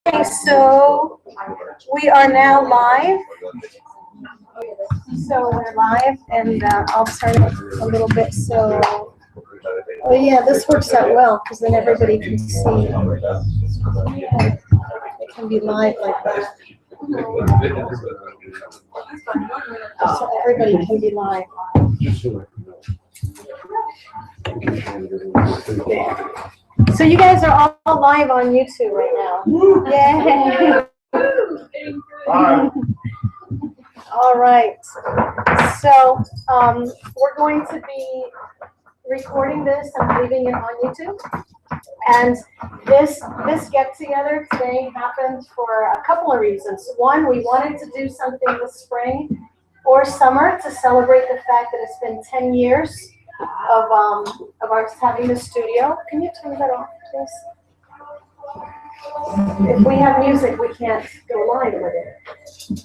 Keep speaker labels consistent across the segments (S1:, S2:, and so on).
S1: Okay, so we are now live. So we're live, and I'll turn it a little bit so. Oh yeah, this works out well because then everybody can see. It can be live like that. So everybody can be live. There. So you guys are all live on YouTube right now. Yay! All right. So we're going to be recording this and leaving it on YouTube. And this get together today happened for a couple of reasons. One, we wanted to do something this spring or summer to celebrate the fact that it's been 10 years of us having the studio. Can you turn that off, please? If we have music, we can't go live with it.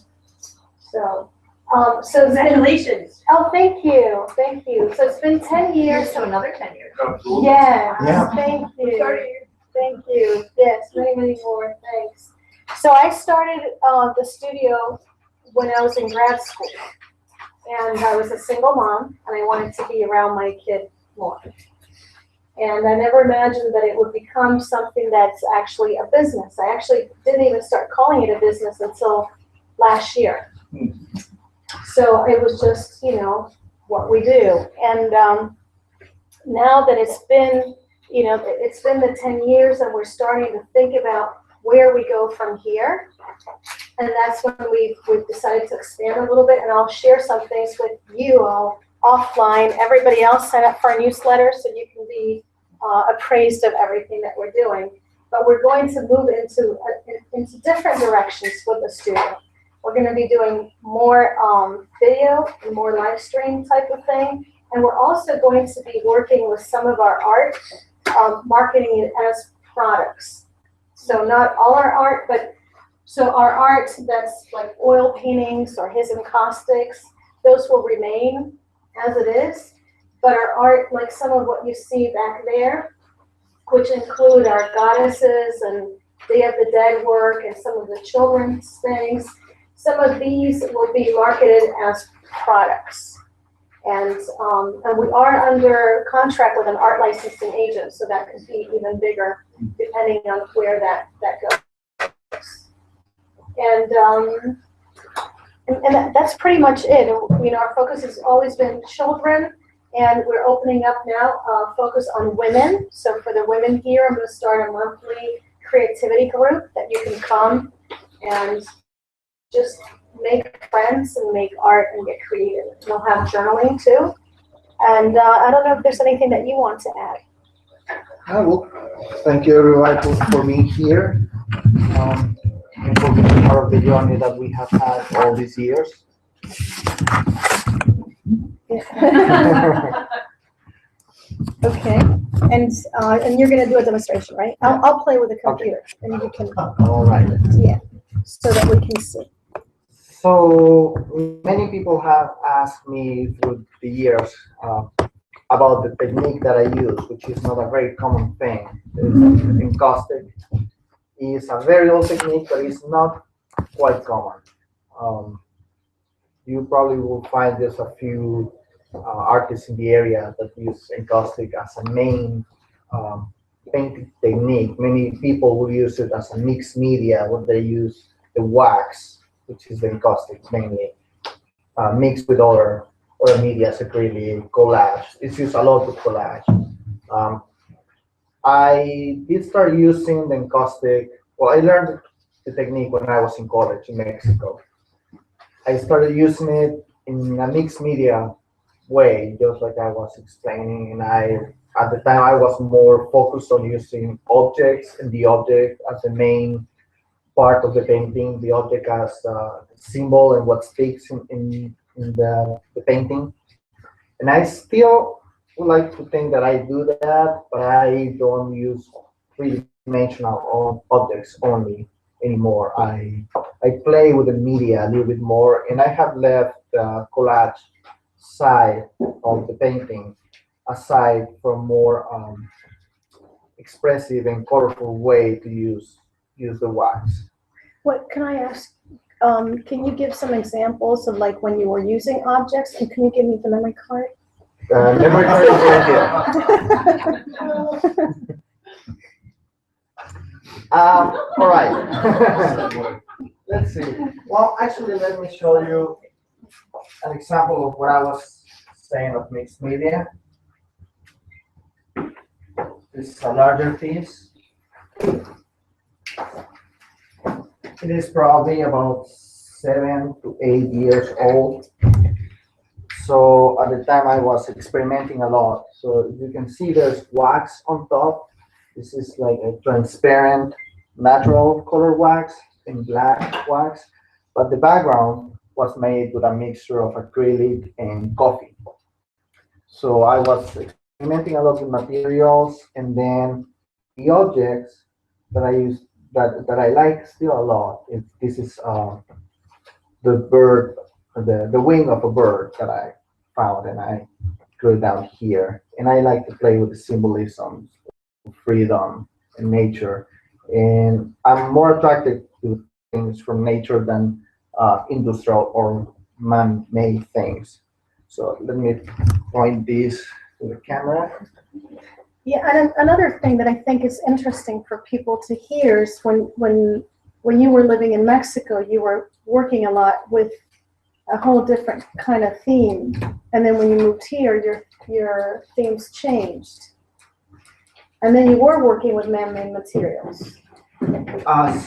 S1: So
S2: Congratulations.
S1: Oh, thank you, thank you. So it's been 10 years.
S2: To another 10 years.
S1: Yes,
S3: Yeah.
S1: thank you. Thank you. Yes, many, many more. Thanks. So I started the studio when I was in grad school. And I was a single mom, and I wanted to be around my kid more. And I never imagined that it would become something that's actually a business. I actually didn't even start calling it a business until last year. So it was just, what we do. And now that it's been, it's been the 10 years, and we're starting to think about where we go from here. And that's when we've decided to expand a little bit, and I'll share some things with you all offline. Everybody else sign up for our newsletter so you can be appraised of everything that we're doing. But we're going to move into different directions with the studio. We're going to be doing more video and more live stream type of thing. And we're also going to be working with some of our art, marketing it as products. So not all our art, but so our art that's like oil paintings or his encaustics, those will remain as it is. But our art, like some of what you see back there, which include our goddesses and Day of the Dead work and some of the children's things, some of these will be marketed as products. And we are under contract with an art licensing agent, so that could be even bigger depending on where that goes. And that's pretty much it. Our focus has always been children, and we're opening up now focus on women. So for the women here, I'm going to start a monthly creativity group that you can come and just make friends and make art and get creative. And we'll have journaling too. And I don't know if there's anything that you want to add.
S3: Well, thank you everybody for being here. And for being part of the journey that we have had all these years.
S1: Okay, and you're going to do a demonstration, right? I'll play with the computer, and you can.
S3: All right.
S1: Yeah, so that we can see.
S3: So many people have asked me through the years about the technique that I use, which is not a very common thing. Encaustic is a very old technique, but it's not quite common. You probably will find there's a few artists in the area that use encaustic as a main painting technique. Many people will use it as a mixed media when they use the wax, which is the encaustic mainly, mixed with other media, acrylic, collage. It's used a lot with collage. I did start using the encaustic. Well, I learned the technique when I was in college in Mexico. I started using it in a mixed media way, just like I was explaining. And at the time, I was more focused on using objects and the object as the main part of the painting, the object as a symbol and what sticks in the painting. And I still would like to think that I do that, but I don't use three-dimensional objects only anymore. I play with the media a little bit more, and I have left the collage side of the painting aside from more expressive and colorful way to use use the wax.
S1: What can I ask? Can you give some examples of like when you were using objects? And can you give me the memory card?
S3: Memory card is right here. All right. Let's see. Well, actually, let me show you an example of what I was saying of mixed media. This is a larger piece. It is probably about 7 to 8 years old. So at the time I was experimenting a lot. So you can see there's wax on top. This is like a transparent natural color wax and black wax, but the background was made with a mixture of acrylic and coffee. So I was experimenting a lot with materials, and then the objects that I use that I like still a lot. This is the bird, the wing of a bird that I found, and I drew it down here. And I like to play with the symbolism, freedom, and nature. And I'm more attracted to things from nature than industrial or man-made things. So let me point this to the camera.
S1: Yeah, and another thing that I think is interesting for people to hear is when you were living in Mexico, you were working a lot with a whole different kind of theme, and then when you moved here, your themes changed, and then you were working with man-made materials.
S3: Yes.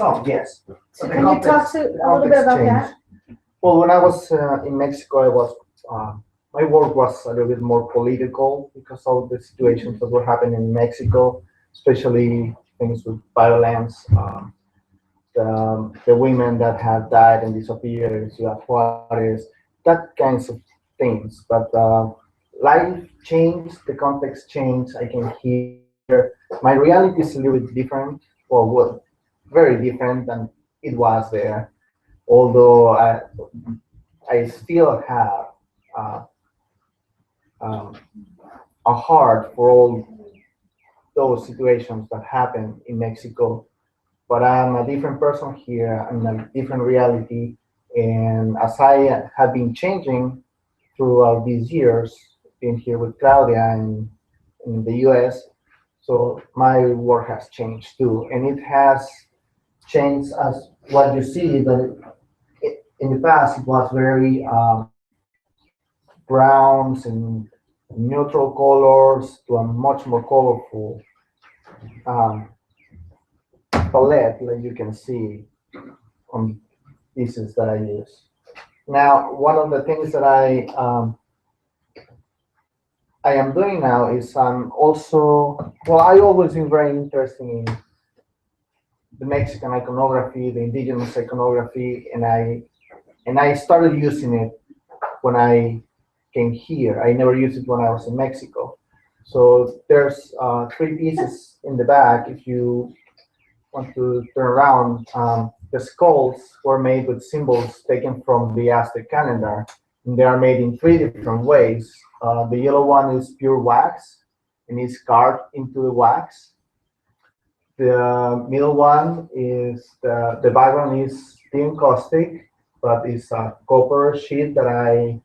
S1: So can you talk a little bit about that?
S3: Well, when I was in Mexico, I was my work was a little bit more political because of the situations that were happening in Mexico, especially things with violence, the women that have died and disappeared in Ciudad Juarez, that kinds of things. But life changed, the context changed. I can hear my reality is a little bit different, well, very different than it was there. Although I still have um, a heart for all those situations that happen in Mexico. But I'm a different person here. I'm in a different reality. And as I have been changing throughout these years, being here with Claudia in the US, so my work has changed too. And it has changed as what you see that in the past it was very browns and neutral colors to a much more colorful um, palette, like you can see on pieces that I use. Now, one of the things that I am doing now is I'm also, well, I always been very interested in the Mexican iconography, the indigenous iconography, and I started using it when I came here. I never used it when I was in Mexico. So there's 3 pieces in the back. If you want to turn around, the skulls were made with symbols taken from the Aztec calendar, and they are made in 3 different ways. The yellow one is pure wax, and it's carved into the wax. The middle one is the background is the encaustic, but it's a copper sheet that I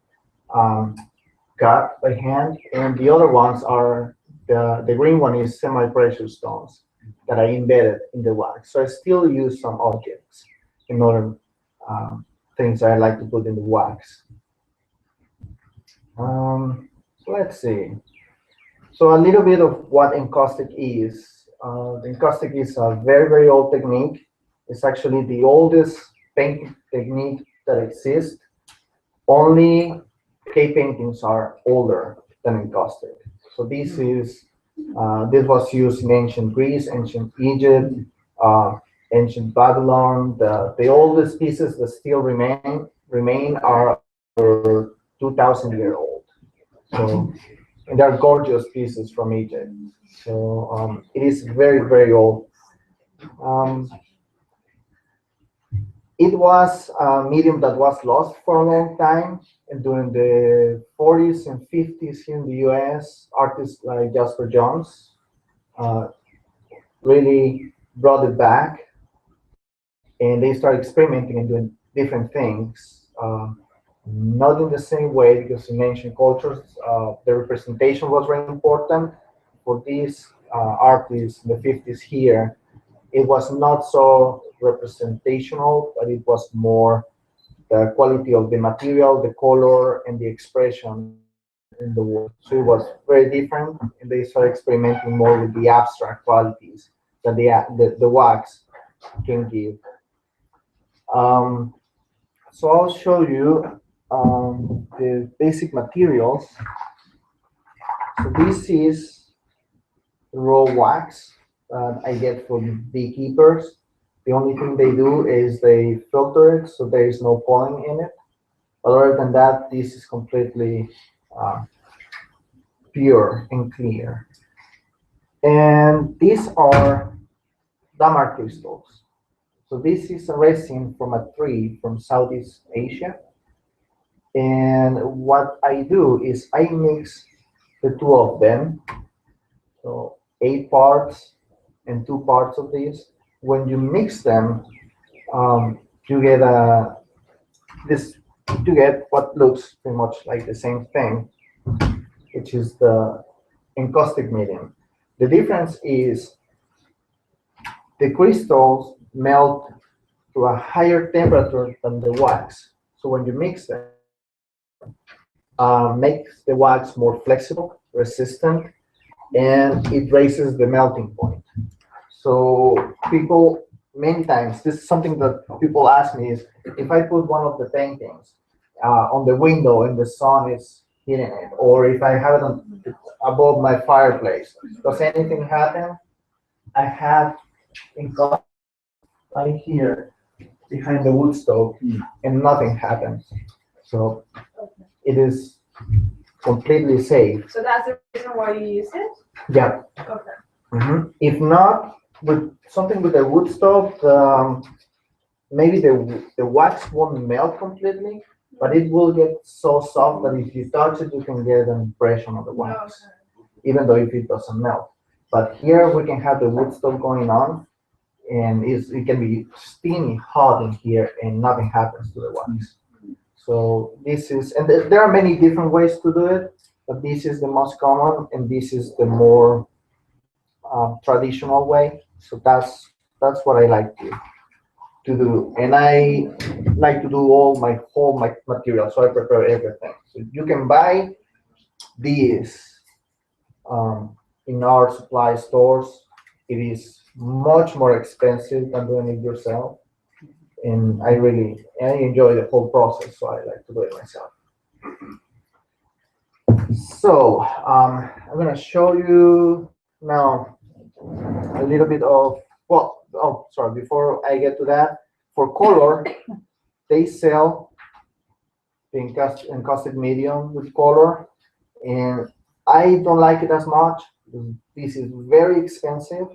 S3: cut by hand, and the other ones are the green one is semi-precious stones that I embedded in the wax. So I still use some objects and other things that I like to put in the wax. So let's see. So a little bit of what encaustic is. The encaustic is a very, very old technique. It's actually the oldest painting technique that exists. Only cave paintings are older than encaustic. So this was used in ancient Greece, ancient Egypt, ancient Babylon. The oldest pieces that still remain are 2,000-year-old. So, and they're gorgeous pieces from Egypt. So it is very, very old. It was a medium that was lost for a long time, and during the 40s and 50s here in the US, artists like Jasper Johns really brought it back. and they start experimenting and doing different things. Not in the same way, because in ancient cultures, the representation was very important. For these artists in the 50s here, it was not so representational, but it was more the quality of the material, the color, and the expression in the work. So it was very different, and they started experimenting more with the abstract qualities that the wax can give. Um, so I'll show you the basic materials. So this is raw wax that I get from beekeepers. The only thing they do is they filter it so there is no pollen in it. But other than that, this is completely uh, pure and clear. And these are damar crystals. So this is a resin from a tree from Southeast Asia. And what I do is I mix the two of them. So 8 parts and 2 parts of these. When you mix them, you get this. You get what looks pretty much like the same thing, which is the encaustic medium. The difference is the crystals melt to a higher temperature than the wax. So when you mix them, makes the wax more flexible, resistant, and it raises the melting point. So people, many times, this is something that people ask me is, if I put one of the paintings on the window and the sun is hitting it, or if I have it above my fireplace, does anything happen? I have encaustic right here behind the wood stove, and nothing happens. So it is completely safe.
S2: So that's the reason why you use it?
S3: Yeah.
S2: Okay.
S3: If not, with something with a wood stove, maybe the wax won't melt completely, but it will get so soft that if you touch it, you can get an impression of the wax, even though if it doesn't melt. But here we can have the wood stove going on, and it can be steamy hot in here, and nothing happens to the wax. So this is, and there are many different ways to do it, but this is the most common, and this is the more traditional way. So that's what I like to do, and I like to do all my whole material. So I prepare everything. So you can buy these in our supply stores. It is much more expensive than doing it yourself, and I enjoy the whole process. So I like to do it myself. So I'm gonna show you now a little bit of, well, oh, sorry, before I get to that, for color, they sell the encaustic medium with color, and I don't like it as much. This is very expensive,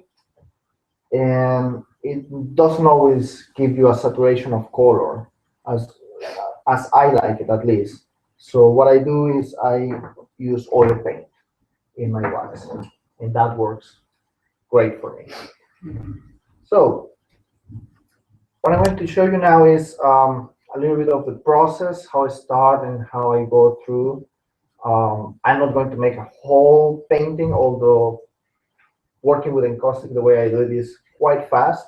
S3: and it doesn't always give you a saturation of color as I like it, at least. So what I do is I use oil paint in my wax, and that works great for me. So what I'm going to show you now is a little bit of the process, how I start and how I go through. I'm not going to make a whole painting, although working with encaustic the way I do it is quite fast.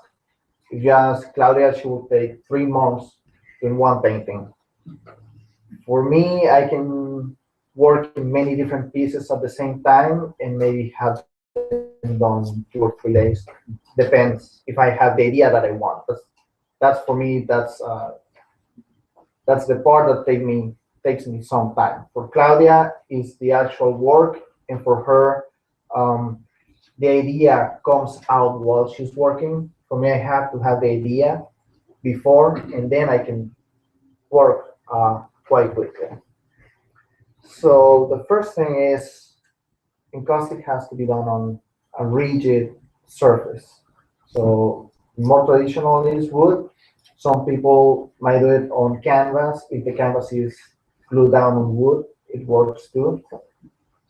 S3: If you ask Claudia, she will take 3 months in one painting. For me, I can work in many different pieces at the same time and maybe have them done 2 or 3 days. Depends if I have the idea that I want. That's for me. That's the part that takes me some time. For Claudia, is the actual work, and for her, the idea comes out while she's working. For me, I have to have the idea before, and then I can work quite quickly. So the first thing is, encaustic has to be done on a rigid surface. So more traditional is wood. Some people might do it on canvas. If the canvas is glued down on wood, it works too.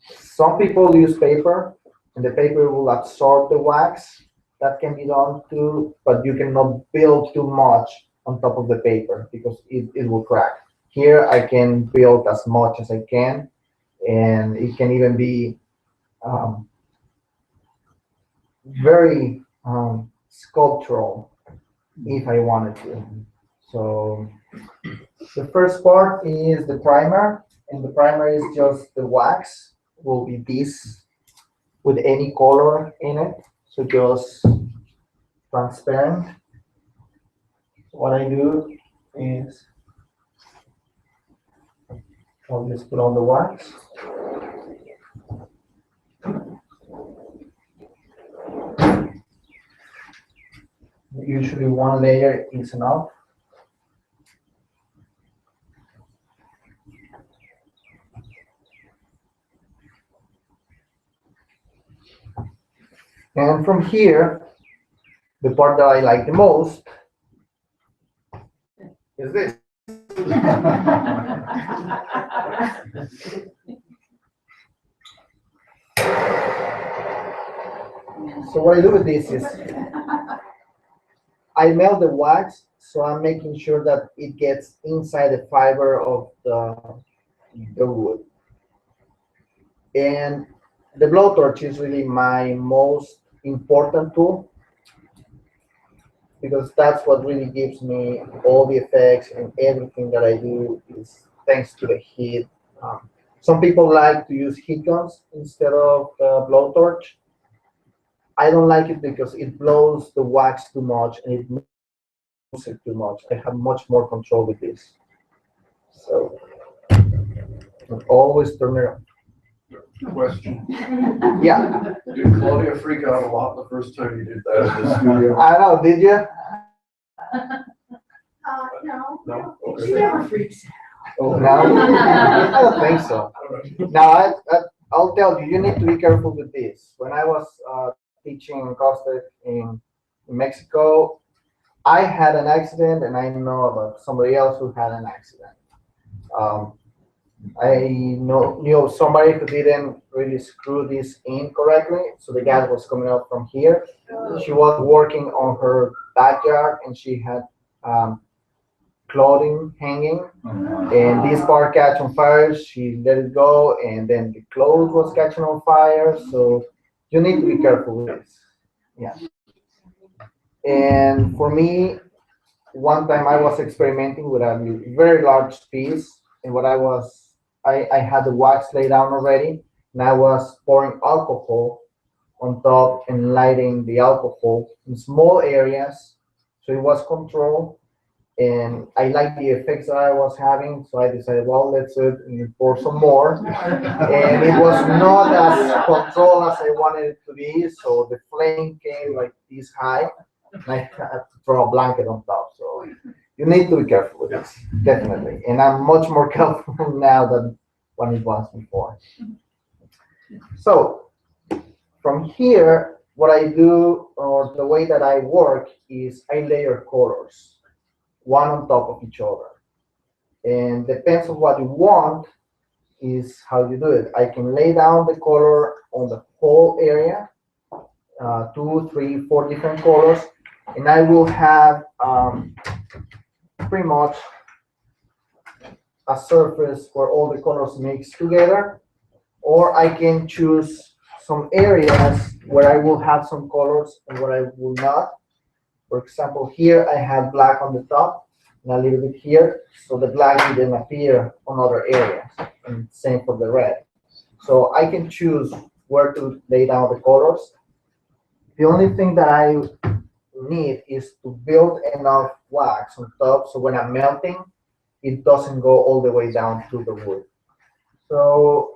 S3: Some people use paper, and the paper will absorb the wax, that can be done too, but you cannot build too much on top of the paper because it will crack. Here I can build as much as I can, and it can even be very sculptural if I wanted to. So the first part is the primer, and the primer is just the wax. Will be this with any color in it, so just transparent. What I do is I'll just put on the wax. Usually one layer is enough. And from here, the part that I like the most is this. So what I do with this is I melt the wax, so I'm making sure that it gets inside the fiber of the wood. And the blowtorch is really my most important tool because that's what really gives me all the effects, and everything that I do is thanks to the heat. Some people like to use heat guns instead of the blowtorch. I don't like it because it blows the wax too much and it moves it too much. I have much more control with this. So I'll always turn it on.
S4: Question.
S3: Yeah.
S4: Did Claudia freak out a lot the first time you did that in the studio?
S3: I know, did you?
S1: No.
S4: No?
S2: She
S4: Okay.
S2: never freaks
S3: No, I don't think so. Now, I'll tell you, you need to be careful with this. When I was teaching Encaustic in Mexico, I had an accident, and I know about somebody else who had an accident. I knew of somebody who didn't really screw this in correctly, so the gas was coming out from here. She was working on her backyard, and she had clothing hanging, and this part catch on fire. She let it go, and then the clothes was catching on fire. So you need to be careful with this. Yeah. And for me, one time I was experimenting with a very large piece, and I had the wax laid down already, and I was pouring alcohol on top and lighting the alcohol in small areas, so it was controlled. And I liked the effects that I was having, so I decided, well, let's do it and pour some more. And it was not as controlled as I wanted it to be, so the flame came like this high, and I had to throw a blanket on top. So you need to be careful with this, definitely. And I'm much more careful now than when it was before. So from here, what I do, or the way that I work, is I layer colors, one on top of each other. And depends on what you want is how you do it. I can lay down the color on the whole area, 2, 3, 4 different colors, and I will have pretty much a surface where all the colors mix together. Or I can choose some areas where I will have some colors and where I will not. For example, here I have black on the top and a little bit here, so the black didn't appear on other areas, and same for the red. So I can choose where to lay down the colors. The only thing that I need is to build enough wax on top, so when I'm melting, it doesn't go all the way down to the wood. So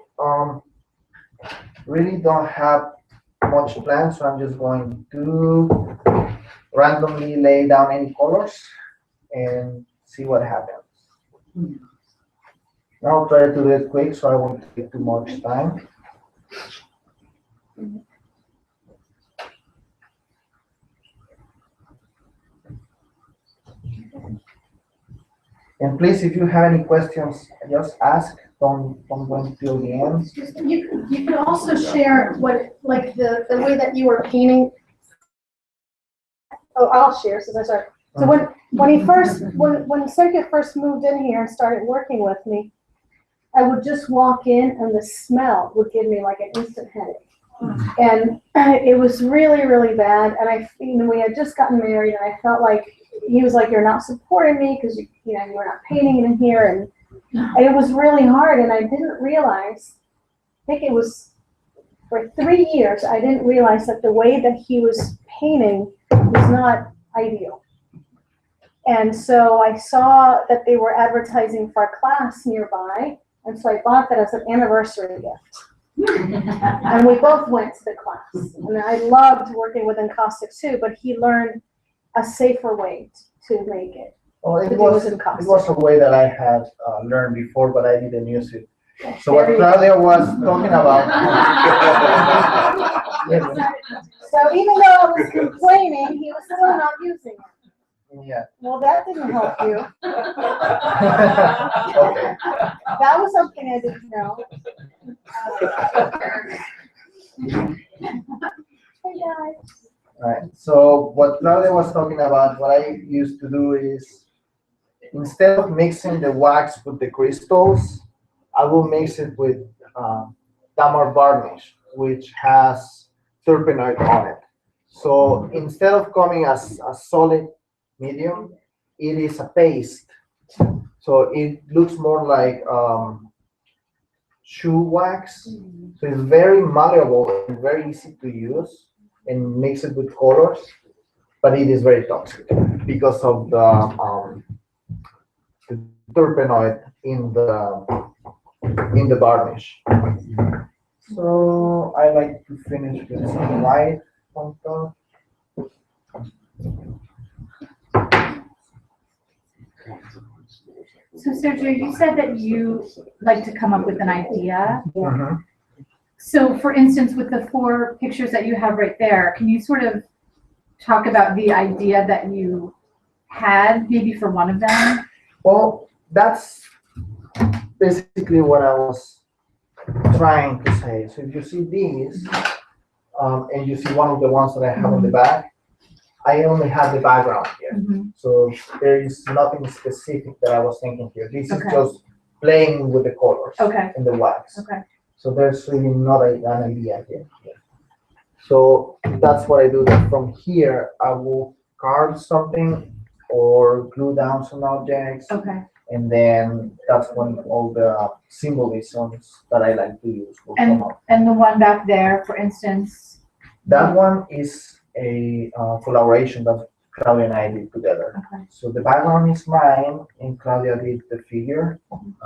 S3: really don't have much plans, so I'm just going to randomly lay down any colors and see what happens. Now I'll try to do it quick so I won't take too much time. And please, if you have any questions, just ask. Don't wait until the end.
S1: You can also share what, like the way that you were painting I'll share since I started. So when Sergio first moved in here and started working with me, I would just walk in and the smell would give me like an instant headache. And it was really, really bad. And we had just gotten married, and I felt like he was like, "You're not supporting me because you were not painting in here," and it was really hard. And I didn't realize. I think it was for 3 years. I didn't realize that the way that he was painting was not ideal. And so I saw that they were advertising for a class nearby, and so I bought that as an anniversary gift. And we both went to the class, and I loved working with Encaustic too, but he learned a safer way to make it.
S3: Well, it was a way that I had learned before, but I didn't use it. So what Claudia was talking about.
S1: So even though I was complaining, he was still not using it.
S3: Yeah.
S1: Well, that didn't help you.
S3: Okay.
S1: That was something I didn't know. Hey guys.
S3: Right. So what Claudia was talking about, what I used to do is, instead of mixing the wax with the crystals, I will mix it with damar varnish, which has terpenoid on it. So instead of coming as a solid medium, it is a paste. So it looks more like shoe wax. So it's very malleable and very easy to use, and mix it with colors, but it is very toxic because of the terpenoid in the varnish. So I like to finish with some white on top.
S5: So Sergio, you said that you like to come up with an idea.
S3: Mm-hmm.
S5: So for instance, with the 4 pictures that you have right there, can you sort of talk about the idea that you had maybe for one of them?
S3: Well, that's basically what I was trying to say. So if you see these, and you see one of the ones that I have in the back, I only have the background here.
S5: Mm-hmm.
S3: So there is nothing specific that I was thinking here. This is
S5: Okay.
S3: just playing with the colors and the wax.
S5: Okay.
S3: So there's really not an idea here. So that's what I do. That from here, I will carve something or glue down some objects.
S5: Okay.
S3: And then that's when all the symbolisms that I like to use will come up.
S5: And the one back there, for instance?
S3: That one is a collaboration that Claudia and I did together.
S5: Okay.
S3: So the background is mine, and Claudia did the figure,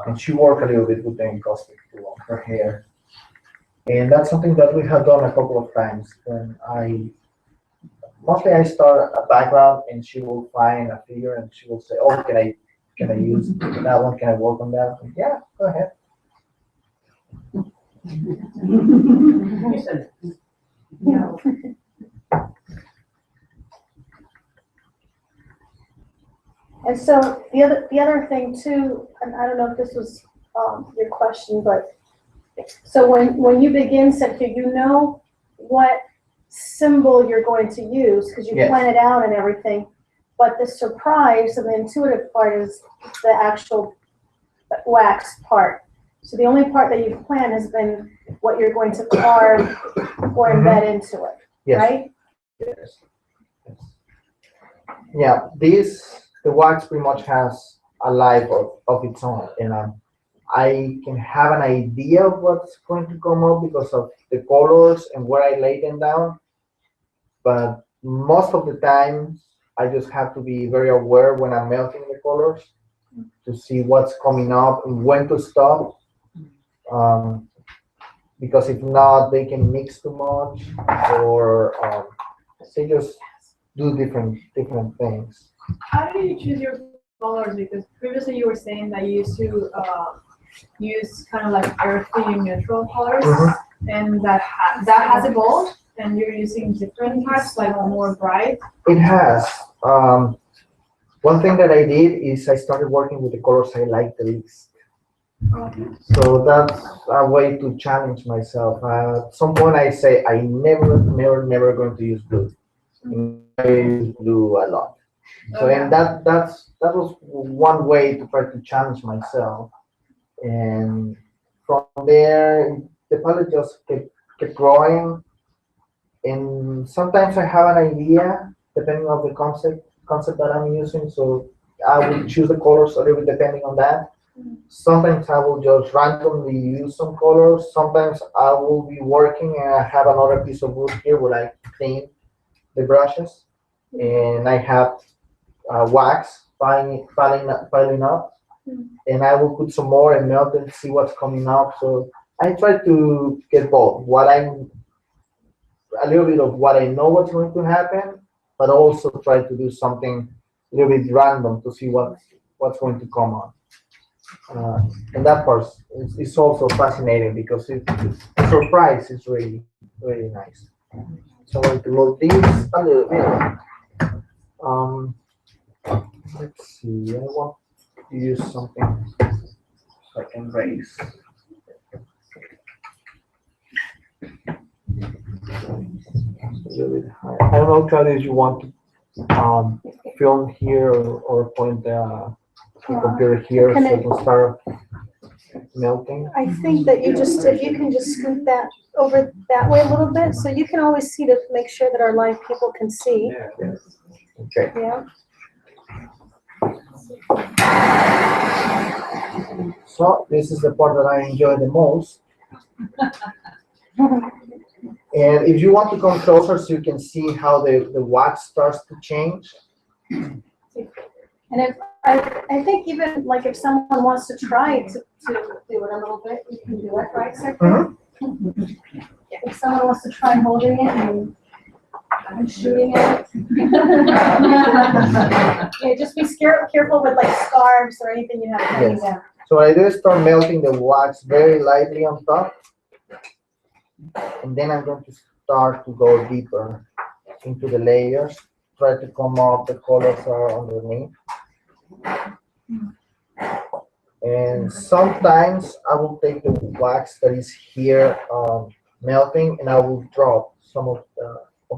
S3: and she worked a little bit with the encaustic too on her hair. And that's something that we have done a couple of times. When mostly I start a background, and she will find a figure, and she will say, "Oh, can I use that one? Can I work on that?" And, yeah, go ahead.
S5: No.
S1: And so the other thing too, and I don't know if this was your question, but so when you begin Sergio, you know what symbol you're going to use because you plan it out and everything. But the surprise and the intuitive part is the actual wax part. So the only part that you've planned has been what you're going to carve or embed into it, right?
S3: Yes. Yeah, the wax pretty much has a life of its own, and I can have an idea of what's going to come up because of the colors and where I lay them down. But most of the time, I just have to be very aware when I'm melting the colors to see what's coming up and when to stop. Because if not, they can mix too much, or they just do different things.
S2: How do you choose your colors? Because previously you were saying that you used to use kind of like earthy neutral colors, and that has evolved, and you're using different types, like more bright.
S3: It has. One thing that I did is I started working with the colors I like the least.
S2: Okay.
S3: So that's a way to challenge myself. At some point I say I never going to use blue. And use blue a lot. So
S2: Okay.
S3: and that was one way to try to challenge myself. And from there, the palette just kept growing. And sometimes I have an idea depending on the concept that I'm using. So I will choose the colors a little bit depending on that. Sometimes I will just randomly use some colors. Sometimes I will be working and I have another piece of wood here where I clean the brushes, and I have wax piling up, and I will put some more and melt and see what's coming up. So I try to get both. A little bit of what I know what's going to happen, but also try to do something a little bit random to see what's going to come on. And that part is also fascinating because the surprise is really, really nice. So I'm going to move these a little bit. Let's see, I want to use something so I can raise. A little bit higher. I don't know, Claudia, if you want to film here or point the computer here so you can start melting.
S1: I think that if you can just scoot that over that way a little bit, so you can always see to make sure that our live people can see.
S3: Yes. Okay.
S1: Yeah.
S3: So this is the part that I enjoy the most. And if you want to come closer so you can see how the wax starts to change.
S1: And I think even like if someone wants to try to do it a little bit, you can do it, right, Sergio? If someone wants to try holding it and shooting it. Yeah, just be careful with like scarves or anything you have hanging down.
S3: So what I do is start melting the wax very lightly on top. And then I'm going to start to go deeper into the layers, try to come up the colors are underneath. And sometimes I will take the wax that is here melting and I will drop some of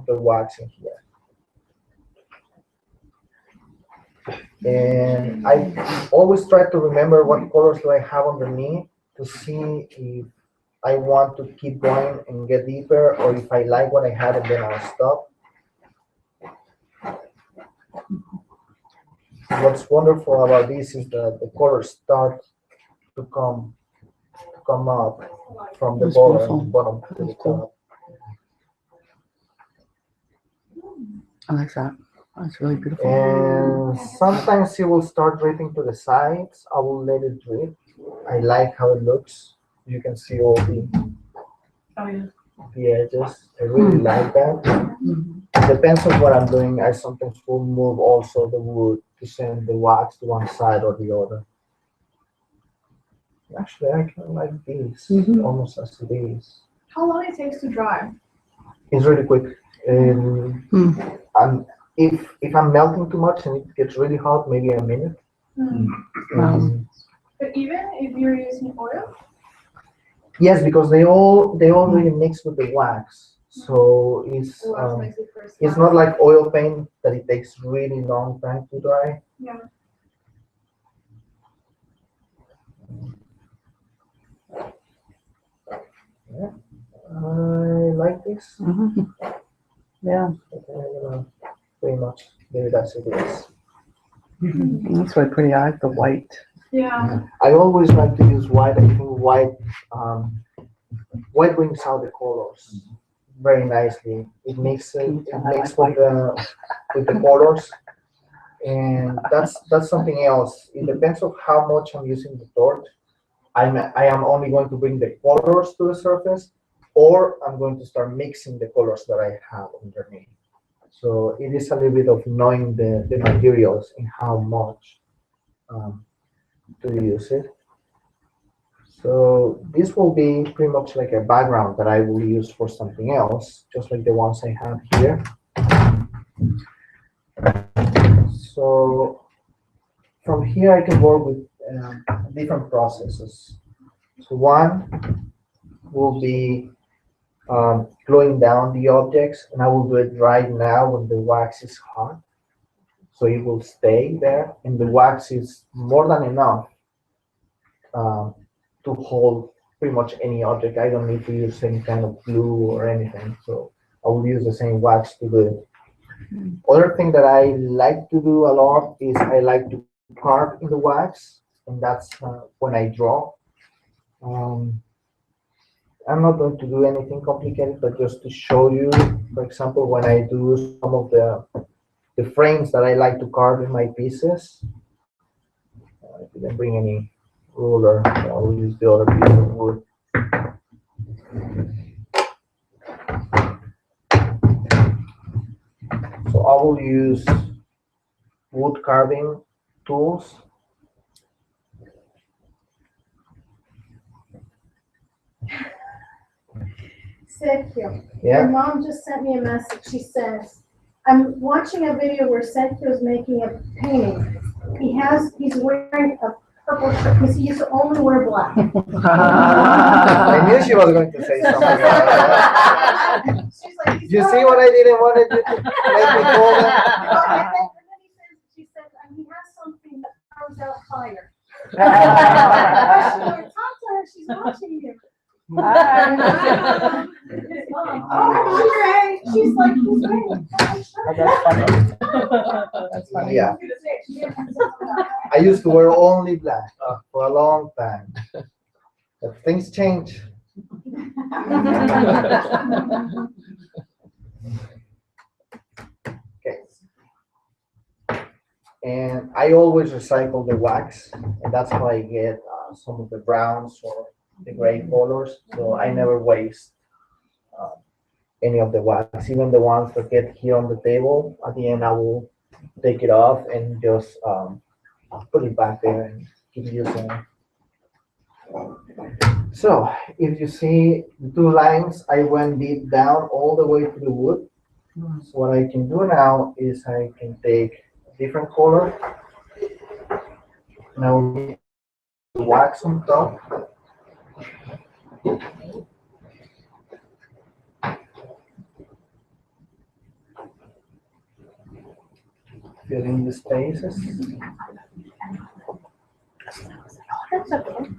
S3: the wax in here. And I always try to remember what colors do I have underneath to see if I want to keep going and get deeper, or if I like what I had and then I'll stop. What's wonderful about this is that the colors start to come up from the bottom to the top.
S6: I like that. That's really beautiful.
S3: And sometimes it will start dripping to the sides. I will let it drip. I like how it looks. You can see all the edges. I really like that. It depends on what I'm doing. I sometimes will move also the wood to send the wax to one side or the other. Actually, I kind of like these, almost as it is.
S2: How long it takes to dry?
S3: It's really quick. And if I'm melting too much and it gets really hot, maybe a minute.
S2: But even if you're using oil?
S3: Yes, because they all really mix with the wax. So it's not like oil paint that it takes really long time to dry.
S2: Yeah.
S3: Yeah, I like this.
S6: Yeah.
S3: Okay, pretty much maybe that's it.
S6: That's really pretty. I like the white.
S2: Yeah.
S3: I always like to use white. I think white brings out the colors very nicely. It makes with the colors, and that's something else. It depends on how much I'm using the torch. I am only going to bring the colors to the surface, or I'm going to start mixing the colors that I have underneath. So it is a little bit of knowing the materials and how much to use it. So this will be pretty much like a background that I will use for something else, just like the ones I have here. So from here I can work with different processes. So one will be gluing down the objects, and I will do it right now when the wax is hot. So it will stay there, and the wax is more than enough to hold pretty much any object. I don't need to use any kind of glue or anything, so I will use the same wax to do it. Other thing that I like to do a lot is I like to carve in the wax, and that's when I draw. I'm not going to do anything complicated, but just to show you, for example, when I do some of the frames that I like to carve in my pieces. I didn't bring any ruler, so I will use the other piece of wood. So I will use wood carving tools.
S1: Sergio,
S3: Yeah.
S1: your mom just sent me a message. She says, I'm watching a video where Sergio's making a painting. He's wearing a purple shirt because he used to only wear black.
S3: I knew she was going to say something like that.
S1: She's like,
S3: You see what I didn't want to do? Make me call them.
S1: And then she said, he has something that throws out fire. Talk to her, she's watching you. She's like, he's wearing a purple shirt.
S6: That's funny.
S3: Yeah. I used to wear only black for a long time. But things change. Okay. And I always recycle the wax, and that's how I get some of the browns or the gray colors. So I never waste any of the wax, even the ones that get here on the table. At the end, I will take it off and just put it back there and keep using it. So if you see the two lines, I went deep down all the way to the wood. So what I can do now is I can take a different color. Now the wax on top. Filling the spaces.
S1: That's okay.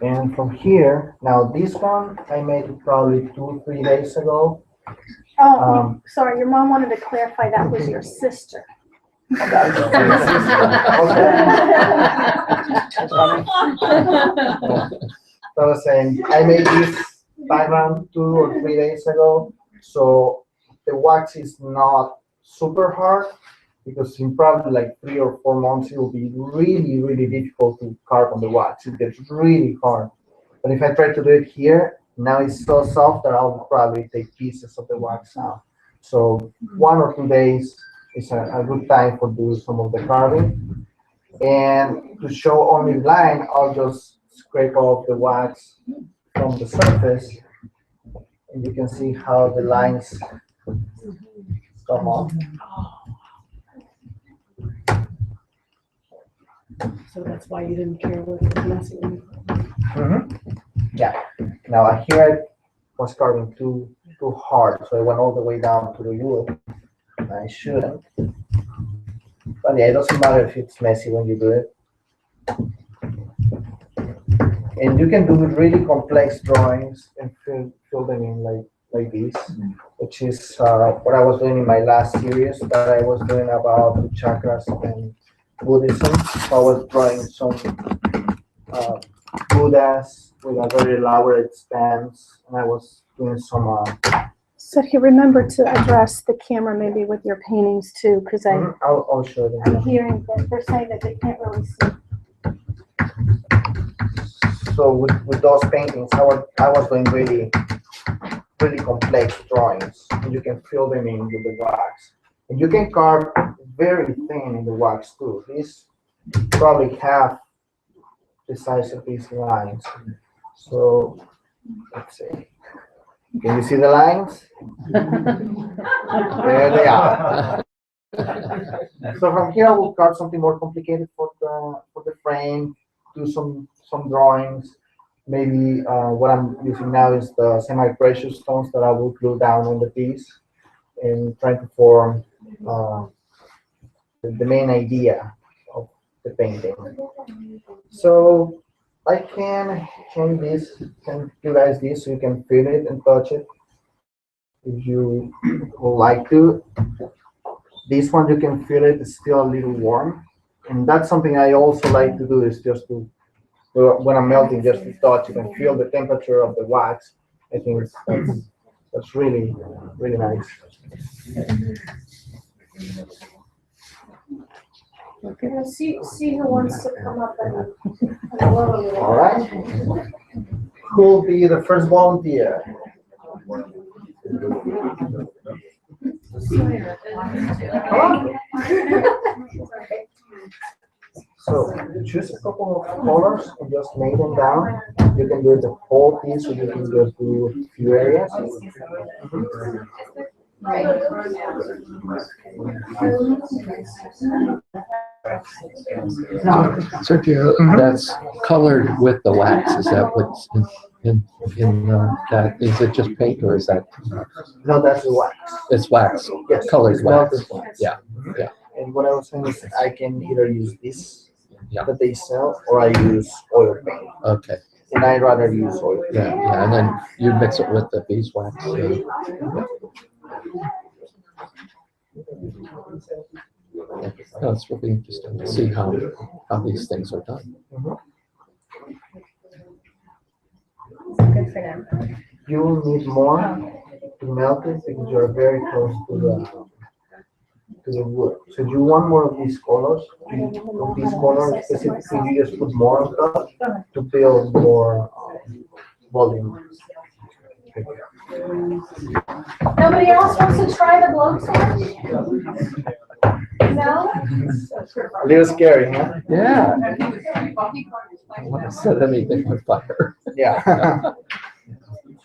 S3: And from here, now this one I made it probably 2-3 days ago.
S1: Oh, sorry, your mom wanted to clarify that was your sister.
S3: So I was saying, I made this background 2 or 3 days ago, so the wax is not super hard, because in probably like 3 or 4 months it will be really, really difficult to carve on the wax. It gets really hard. But if I try to do it here, now it's so soft that I'll probably take pieces of the wax out. So 1 or 2 days is a good time for doing some of the carving. And to show only line, I'll just scrape off the wax from the surface, and you can see how the lines come off.
S6: So that's why you didn't care what was messy.
S3: Yeah. Now here I was carving too hard, so I went all the way down to the wood. I shouldn't. But yeah, it doesn't matter if it's messy when you do it. And you can do really complex drawings and fill them in like this, which is what I was doing in my last series that I was doing about the chakras and Buddhism. So I was drawing some Buddhas with a very elaborate stance, and I was doing some.
S1: Sergio, remember to address the camera maybe with your paintings too, because
S3: I'll show them.
S1: I'm hearing that they're saying that they can't really see.
S3: So with those paintings, I was doing really complex drawings, and you can fill them in with the wax. And you can carve very thin in the wax too. These probably half the size of these lines. So let's see. Can you see the lines? There they are. So from here, I will carve something more complicated for the frame. Do some drawings. Maybe what I'm using now is the semi-precious stones that I will glue down on the piece and try to form the main idea of the painting. So I can hand you guys this so you can feel it and touch it if you would like to. This one you can feel it, it's still a little warm. And that's something I also like to do, is just to, when I'm melting, just to touch it and feel the temperature of the wax. I think that's really, really nice.
S1: Okay, see who wants to come up and blow a little.
S3: All right. Who will be the first volunteer? So choose a couple of colors and just lay them down. You can do the whole piece, or you can just do a few areas.
S7: Sergio, that's colored with the wax. Is that what's in that? Is it just paint or is that?
S3: No, that's the wax.
S7: It's wax.
S3: Yes,
S7: Colored
S3: it's
S7: wax.
S3: melted wax.
S7: Yeah, yeah.
S3: And what I was saying is I can either use this
S7: Yeah.
S3: that they sell, or I use oil paint.
S7: Okay.
S3: And I'd rather use oil paint.
S7: Yeah, yeah. And then you mix it with the beeswax. Yeah. No, it's really interesting to see how these things are done.
S5: Good for them.
S3: You will need more to melt it because you're very close to the wood. So do you want more of these colors? Of these colors specifically, you just put more of them to build more volume.
S1: Nobody else wants to try the blowtorch? No?
S3: A little scary, huh?
S7: Yeah. I want to set anything on fire.
S3: Yeah.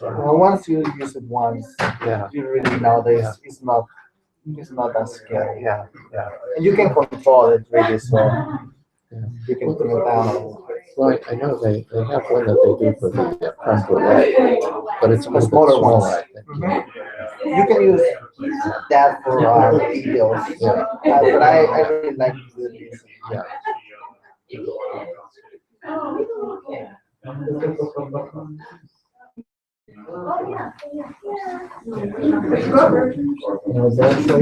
S3: Well, once you use it once,
S7: Yeah.
S3: you really know that it's not that scary. Yeah, yeah. And you can control it really, so you can put it down.
S7: Well, I know they have one that they do for the creme brulee, but it's a little bit
S3: smaller
S7: smaller,
S3: ones.
S7: I think.
S3: You can use that for details.
S7: Yeah.
S3: But I really like to do this.
S7: Yeah.
S3: Then so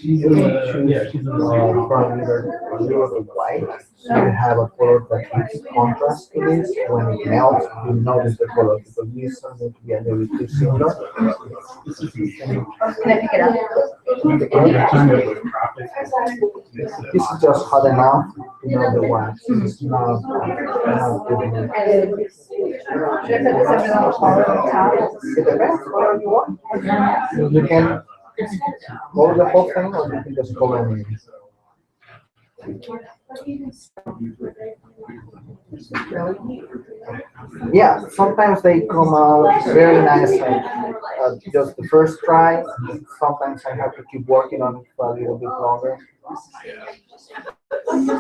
S3: you choose from either blue or white. So you have a color that gives contrast to this. When it melts, you notice the color because these are going to be a little bit too similar.
S5: Can I pick it up?
S3: This is just hot enough to know the wax. It's not good.
S5: Should I put this over the whole top?
S3: It depends whatever you want. You can cover the whole thing, or you can just cover it. Yeah, sometimes they come out very nice, just the first try. Sometimes I have to keep working on it for a little bit longer.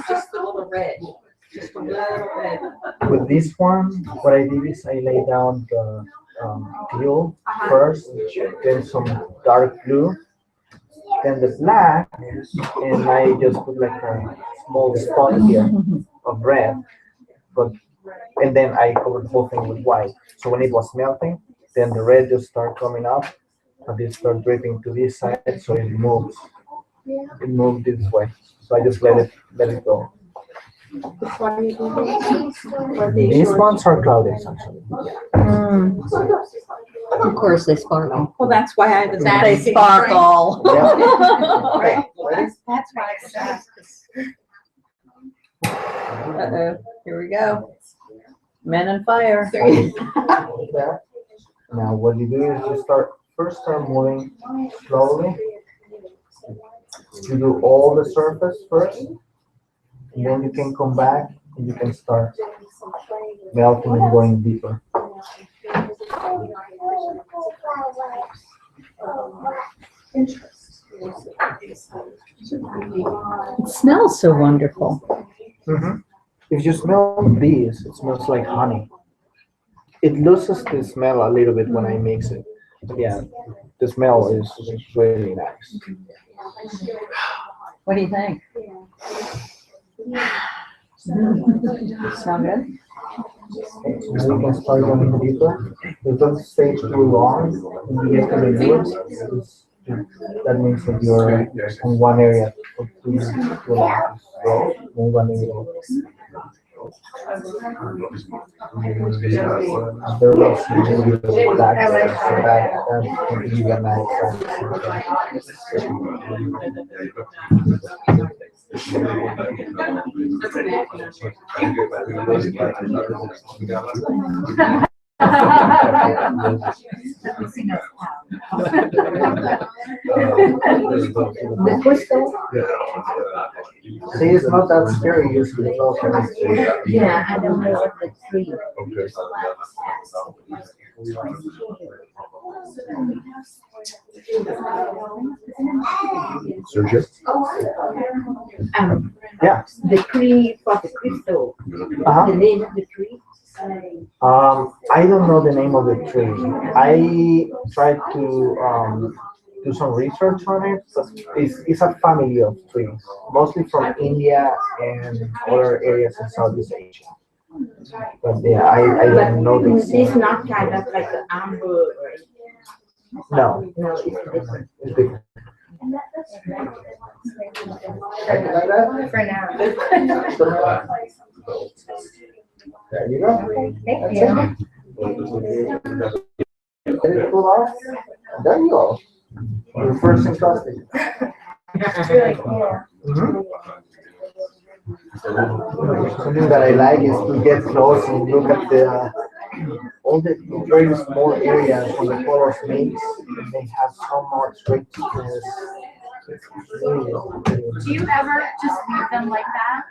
S8: Just a little red. Just a little red.
S3: With this one, what I did is I lay down the teal first, then some dark blue, then the black, and I just put like a small spot here of red, and then I covered the whole thing with white. So when it was melting, then the red just started coming up, and it started dripping to this side, so it moved this way. So I just let it go. These ones are cloudy, actually.
S6: Of course, they sparkle.
S8: Well, that's why I was
S6: They
S8: asking.
S6: sparkle.
S3: Yeah. Okay, ready?
S8: That's why I asked.
S6: Uh-oh, here we go. Men and fire.
S3: Like that. Now what you do is you start moving slowly. You do all the surface first, and then you can come back and you can start melting and going deeper.
S6: It smells so wonderful.
S3: If you smell these, it smells like honey. It loses the smell a little bit when I mix it. But yeah, the smell is really nice.
S6: What do you think? Smell good?
S3: Now you can start going deeper. It doesn't stay too long when you get to the wood. That means that you're on one area for too long. So move one area. There was really black, so that can give a
S6: The crystal?
S3: See, it's not that scary usually.
S6: Yeah, I don't know what the tree.
S7: Sergio?
S3: Yeah.
S6: The tree for the crystal.
S3: Uh-huh.
S6: The name of the tree?
S3: I don't know the name of the tree. I tried to do some research on it, but it's a family of trees, mostly from India and other areas in Southeast Asia. But yeah, I don't know the
S6: It's not kind of like an amber or
S3: No,
S6: no, it's different.
S3: it's different.
S6: For now.
S3: There you go.
S6: Thank you.
S3: Let it cool off. There you go. Your first encaustic. Something that I like is to get close and look at the all the very small areas where the colors mix. And they have so much richness.
S5: Do you ever just leave them like that?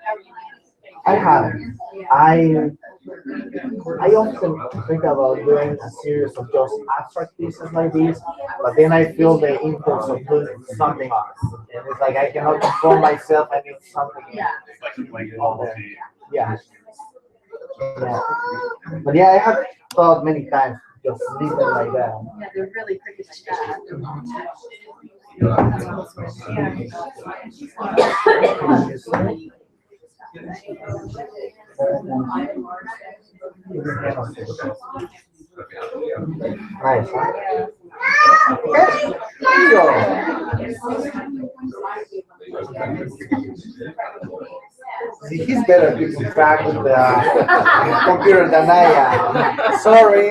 S3: I haven't. I often think about doing a series of just abstract pieces like this, but then I feel the impulse of doing something else. And it's like I cannot control myself. I need something out there. Yeah. Yeah. But yeah, I have thought many times just leave it like that.
S5: Yeah, they're really pretty like that.
S3: Nice, huh? Okay, there you go. See, he's better at keeping track with the computer than I am. Sorry.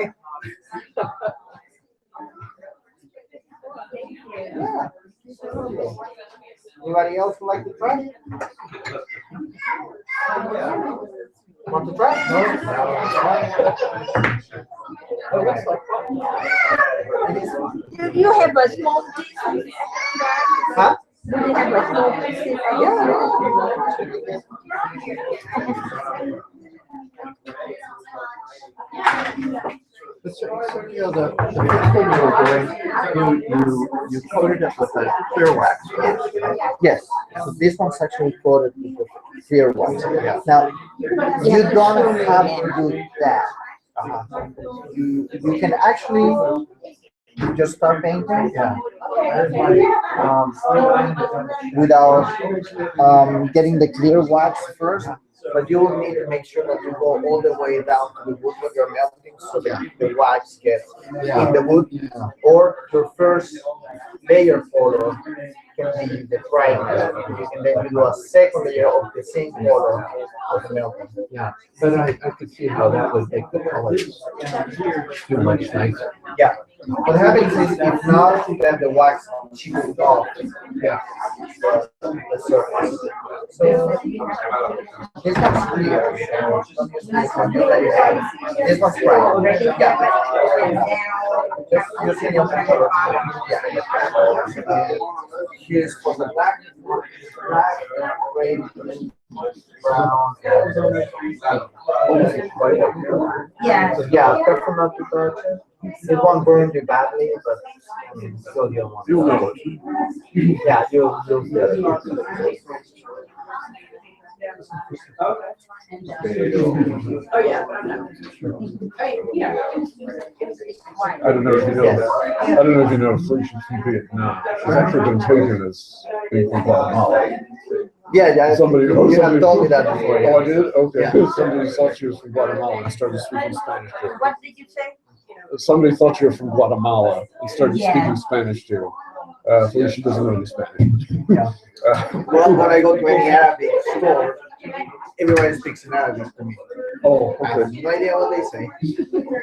S3: Yeah. Anybody else would like to try? Want to try?
S6: Do you have a small piece?
S3: Huh?
S6: Do you have a small piece?
S7: Sergio, the first thing you were doing, you coated it with a clear wax, right?
S3: Yes. So this one's actually coated with a clear wax. Now, you don't have to do that. You can actually just start painting without getting the clear wax first. But you will need to make sure that you go all the way down to the wood when you're melting, so that the wax gets in the wood. Or your first layer color can be the primer, and then you do a second layer of the same color of the melting.
S7: Yeah, but I could see how that would make the colors too much nicer.
S3: Yeah. What happens is if not, then the wax chips off. Yeah. The surface. So this one's clear. This one's bright. Yeah. just using your color. Here's for the black, gray, brown,
S8: Yeah.
S3: so yeah, careful not to touch it. It won't burn you badly, but I mean, still you don't want.
S4: You'll know it.
S3: Yeah, you'll see it.
S8: Oh, yeah.
S4: I don't know if you know. I don't know if you know Felicia from Vietnam. She's actually been taken as being from Guatemala.
S3: Yeah,
S4: Somebody,
S3: you have
S4: somebody,
S3: told me that before.
S4: Oh, I
S3: Yeah.
S4: did? Okay.
S3: Yeah.
S4: Somebody thought she was from Guatemala and started speaking Spanish to her.
S8: What did you say?
S4: Somebody thought you were from Guatemala and started
S8: Yeah.
S4: speaking Spanish to you. Felicia doesn't know any Spanish.
S3: Yeah. Well, when I go to any Arabic store, everybody speaks in Arabic to me.
S4: Oh,
S3: I have
S4: okay.
S3: no idea what they say.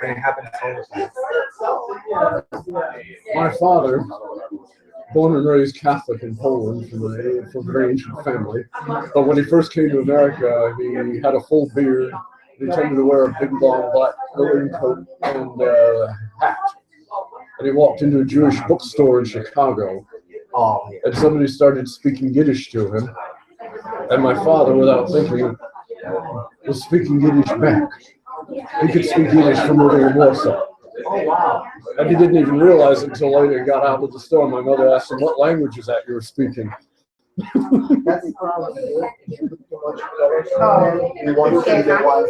S3: And it happens all the time.
S4: My father, born and raised Catholic in Poland from a very ancient family, but when he first came to America, he had a full beard. He tended to wear a big long black coat and hat. And he walked into a Jewish bookstore in Chicago,
S3: Oh, yeah.
S4: and somebody started speaking Yiddish to him. And my father, without thinking, was speaking Yiddish back. He could speak Yiddish from living in Warsaw.
S3: Oh, wow.
S4: And he didn't even realize it until later he got out of the store. My mother asked him, "What language is that you were speaking?"
S3: That's probably it. You put too much colors on it, you won't see the ones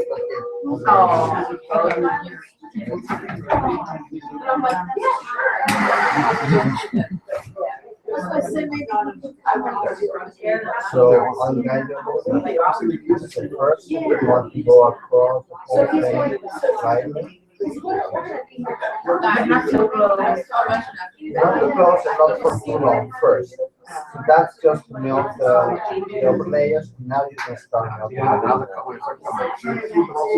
S3: So on guide first, you want to go across the whole thing slightly. Not too close and not for too long first. That's just to melt the upper layers. Now you can start melting. Now the colors are coming.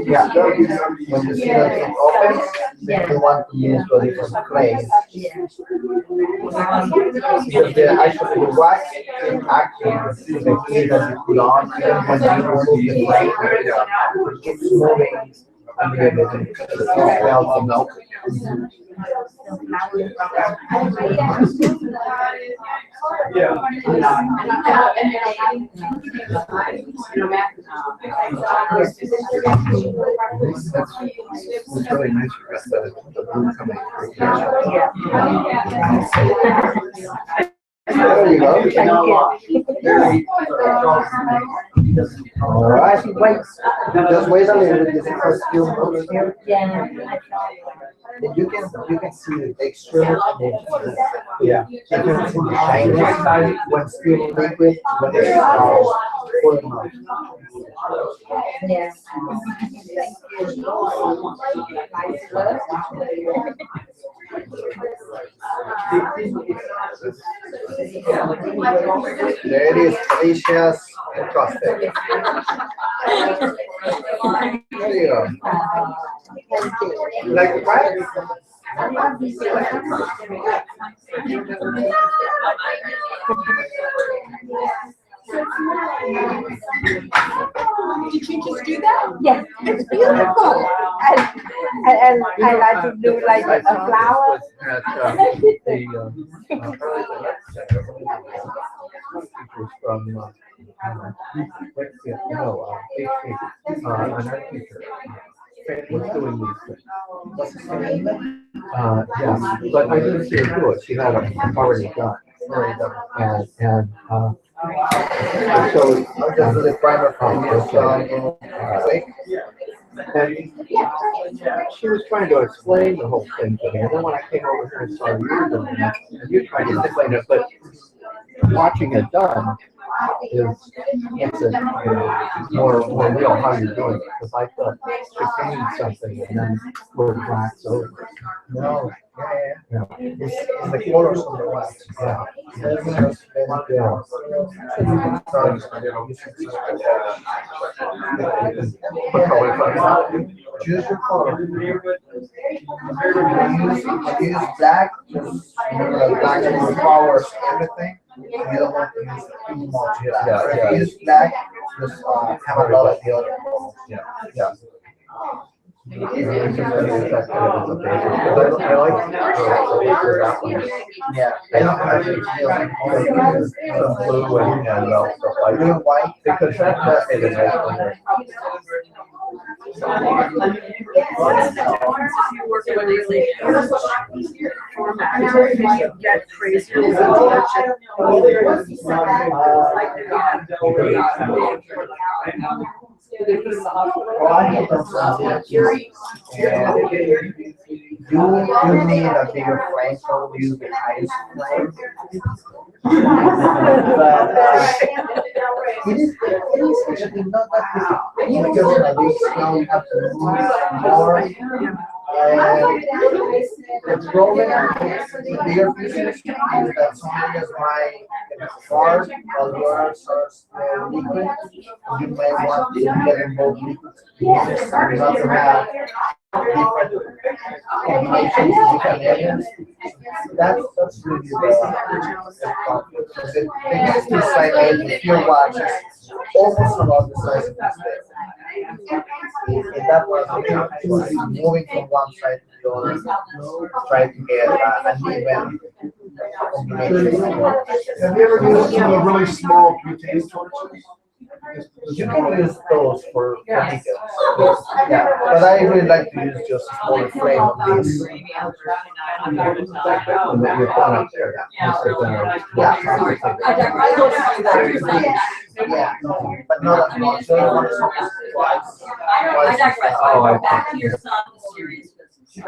S3: Yeah, when you see that it opens, then you want to move to a different place. Because actually the wax is acting the heat that you put on, and when you remove the flame, it's moving a little bit. It's melt.
S4: It's really nice you got the blue coming
S3: There you go. All right. Just wait a little bit. This is a few moments here. And you can see the texture. Yeah. You can see the shiny when still liquid, when it's pouring out.
S8: Yes.
S3: There it is, Felicia's Encaustic. There you go. Like the price?
S8: Did you just do that? Yes, it's beautiful. And I like to do like a flower.
S3: From an art teacher. Was doing these things. Yeah, but I didn't see her do it. She had it already done. And so I'll just do the primer from here. And she was trying to explain the whole thing to me. And then when I came over here and saw you doing it, and you tried to explain it, but watching it done makes it more real how you're doing it. Because I thought you're painting something and then we're wax over. No, yeah. It's the colors of the wax. Yeah. Choose your color. Use black, just black powers everything. You don't want to use too much. Yeah. Use black, just have a lot of the other colors. Yeah. Yeah, I don't actually feel like blue and stuff like blue and white because that made a nice one.
S8: Get crazier with the
S3: You need a bigger frame, so we use the highest frame. But it is actually not that difficult because nowadays now we have to move more. The problem with bigger pieces is that somebody is buying hard while yours are liquid. You may want to get them both liquid pieces and not to have different combinations of different areas. That's really the problem. The next design if your watch is almost about the size of this bed. And that was moving from one side to the other, trying to get an even combination.
S4: Have you ever used really small butane torches?
S3: You can use those for details. Yeah, but I really like to use just a smaller frame of this.
S7: And then you're done up there.
S3: Yeah, but not as much. So I want to twice.
S9: I digress.
S7: Oh, I
S9: Back to your son, the series.
S3: Okay,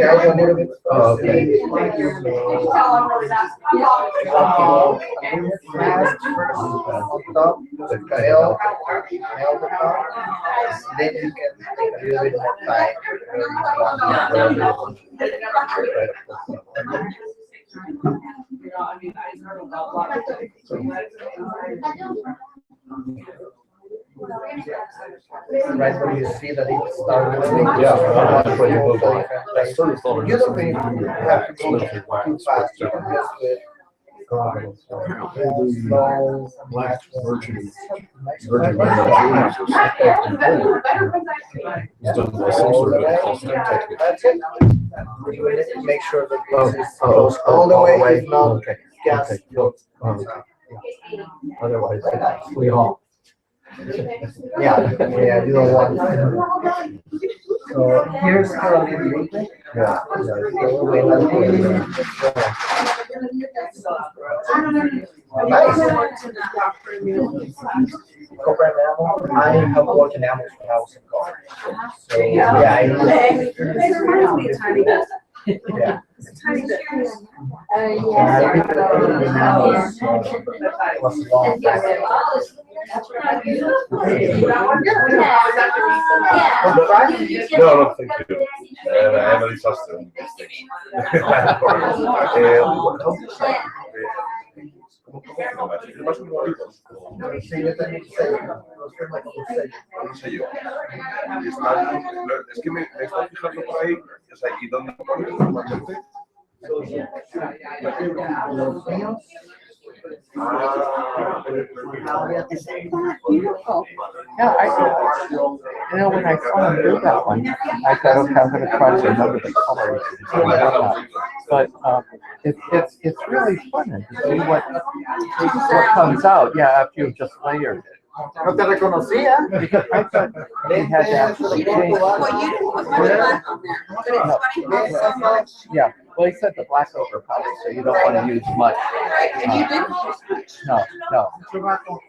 S3: a little bit.
S7: Okay.
S3: On top, the tail, the top. Then you can take a little bit more time. Right when you see that it started moving.
S7: Yeah, that's when you move on.
S3: You don't really have to move too fast. You can just do it slow,
S4: Black Virgin
S3: nice.
S4: Juniors or something. He's done some sort of encaustic technique.
S3: That's it. Make sure that this goes all the way, if not,
S7: Okay.
S3: gas.
S7: Otherwise, we all.
S3: Yeah, you don't want it. So here's how it is.
S7: Yeah.
S3: Nice. Copper enamel. I have worked enamels when I was in college. So yeah,
S8: It reminds me a tiny bit.
S3: yeah.
S8: Tiny bit.
S3: I think that the enamels was a long time.
S10: No, thank you. I am a disaster in these things. Es más como Olivos.
S3: Sí, yo también sé, los firmas como sello.
S10: No sé yo. Y es que me están fijando por ahí, o sea, ¿y dónde pones normalmente?
S3: Los míos.
S7: Beautiful. Yeah, when I saw him do that one, I thought, okay, I'm going to try to remember the colors. But it's really fun to see what comes out. Yeah, after you've just layered it.
S3: No te reconocía.
S7: Because I thought we had to actually change.
S9: Well, you didn't put much black on there, but it's funny how so much.
S7: Yeah, well, he said the black overpowers, so you don't want to use much.
S9: And you didn't use much.
S7: No.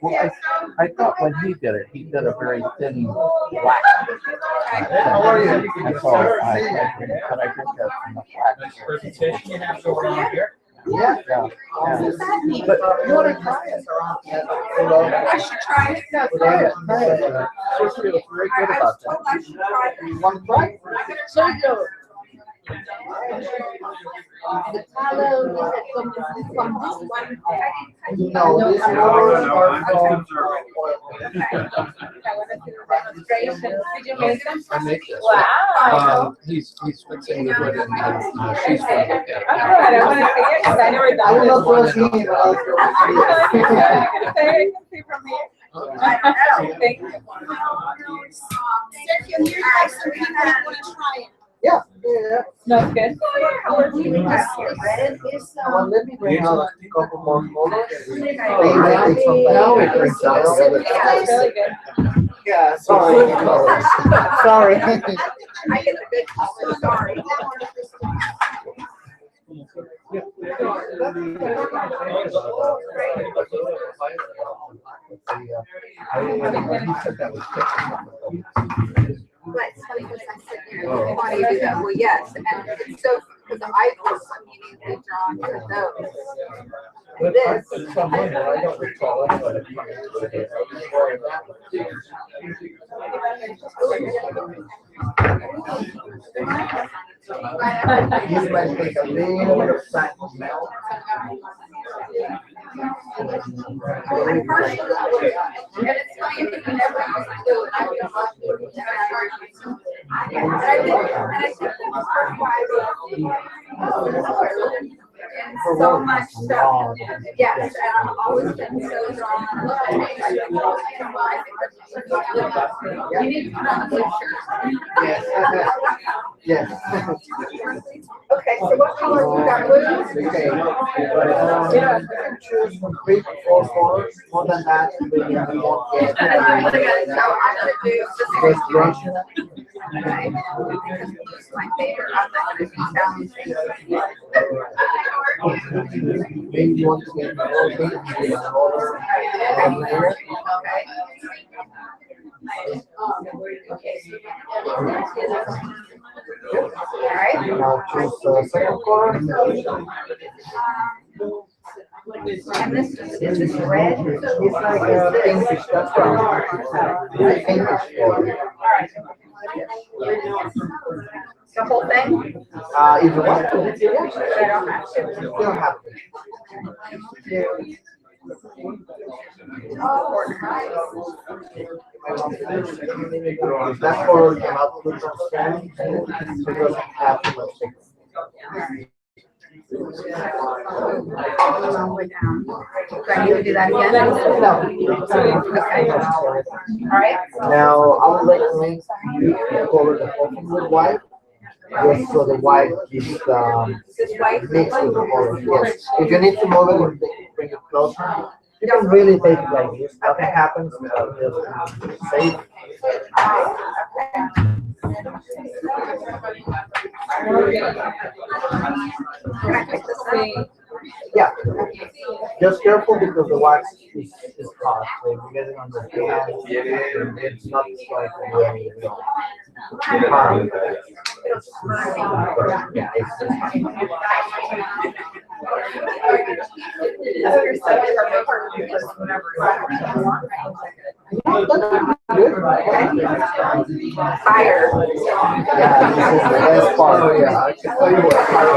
S7: Well, I thought when he did a very thin black.
S3: How are you?
S7: And so but I think that's enough black.
S11: Presentation you have going on here.
S3: Yeah.
S7: But you want to try it?
S9: I should try it.
S7: Yeah, try it. She feels very good about that.
S9: I should try it.
S3: One try?
S9: Sergio.
S8: The color is from this one.
S3: No, this colors are from
S8: Demonstration. Did you make them?
S7: I make this.
S8: Wow.
S7: He's fixing the wood and she's
S8: Oh, good. I want to see it because I never
S3: I will
S8: done
S3: not trust me, but I'll
S8: it. I can see from here. Thank you.
S9: Sergio, here's like some people that want to try it.
S3: Yeah.
S8: Smells good.
S3: Well, let me bring out a couple more colors.
S7: Now it brings out the other.
S8: Yeah, it's really good.
S3: Yeah, sorry. Sorry.
S8: I get the good color. Sorry. But it's funny because I said, why do you do that? Well, yes, and it's so, because the icons immediately drawn to those. And this.
S3: This might take a little bit of time to melt.
S8: And it's funny, if you never used to do it, I would have loved to do it. And I think that's why and so much stuff. Yes, and I've always been so drawn. You need to put on the blue shirt.
S3: Yes. Yes.
S8: Okay, so what color you got? Blue?
S3: Okay. You can choose from 3 to 4 colors. More than that, you won't get.
S8: So I'm gonna do
S3: Restoration.
S8: Okay. Because blue's my favorite. I'm not gonna be challenging.
S3: Maybe you want to get more pink, maybe another layer.
S8: Alright.
S3: Now choose the second color.
S8: And this is this red?
S3: It's like a pinkish, that's right. Pinkish color.
S8: Alright. The whole thing?
S3: If you want to.
S8: I don't have to.
S3: You don't have to. If that color cannot put on stand, it doesn't have too much pigment.
S8: All the way down. Do I need to do that again?
S3: No.
S8: Okay. All right.
S3: Now, I would recommend you color the bottom with white, just so the white is
S8: This white?
S3: mixed with the color. Yes. If you need to move it and bring it closer, you can really take it like this. Nothing happens. Just safe. Yeah. Just careful because the wax is hot. So if you get it on the hand, it's not like really hard. Yeah, it's
S8: Fire.
S3: Yeah, this is the best part. Yeah, I can tell you what fire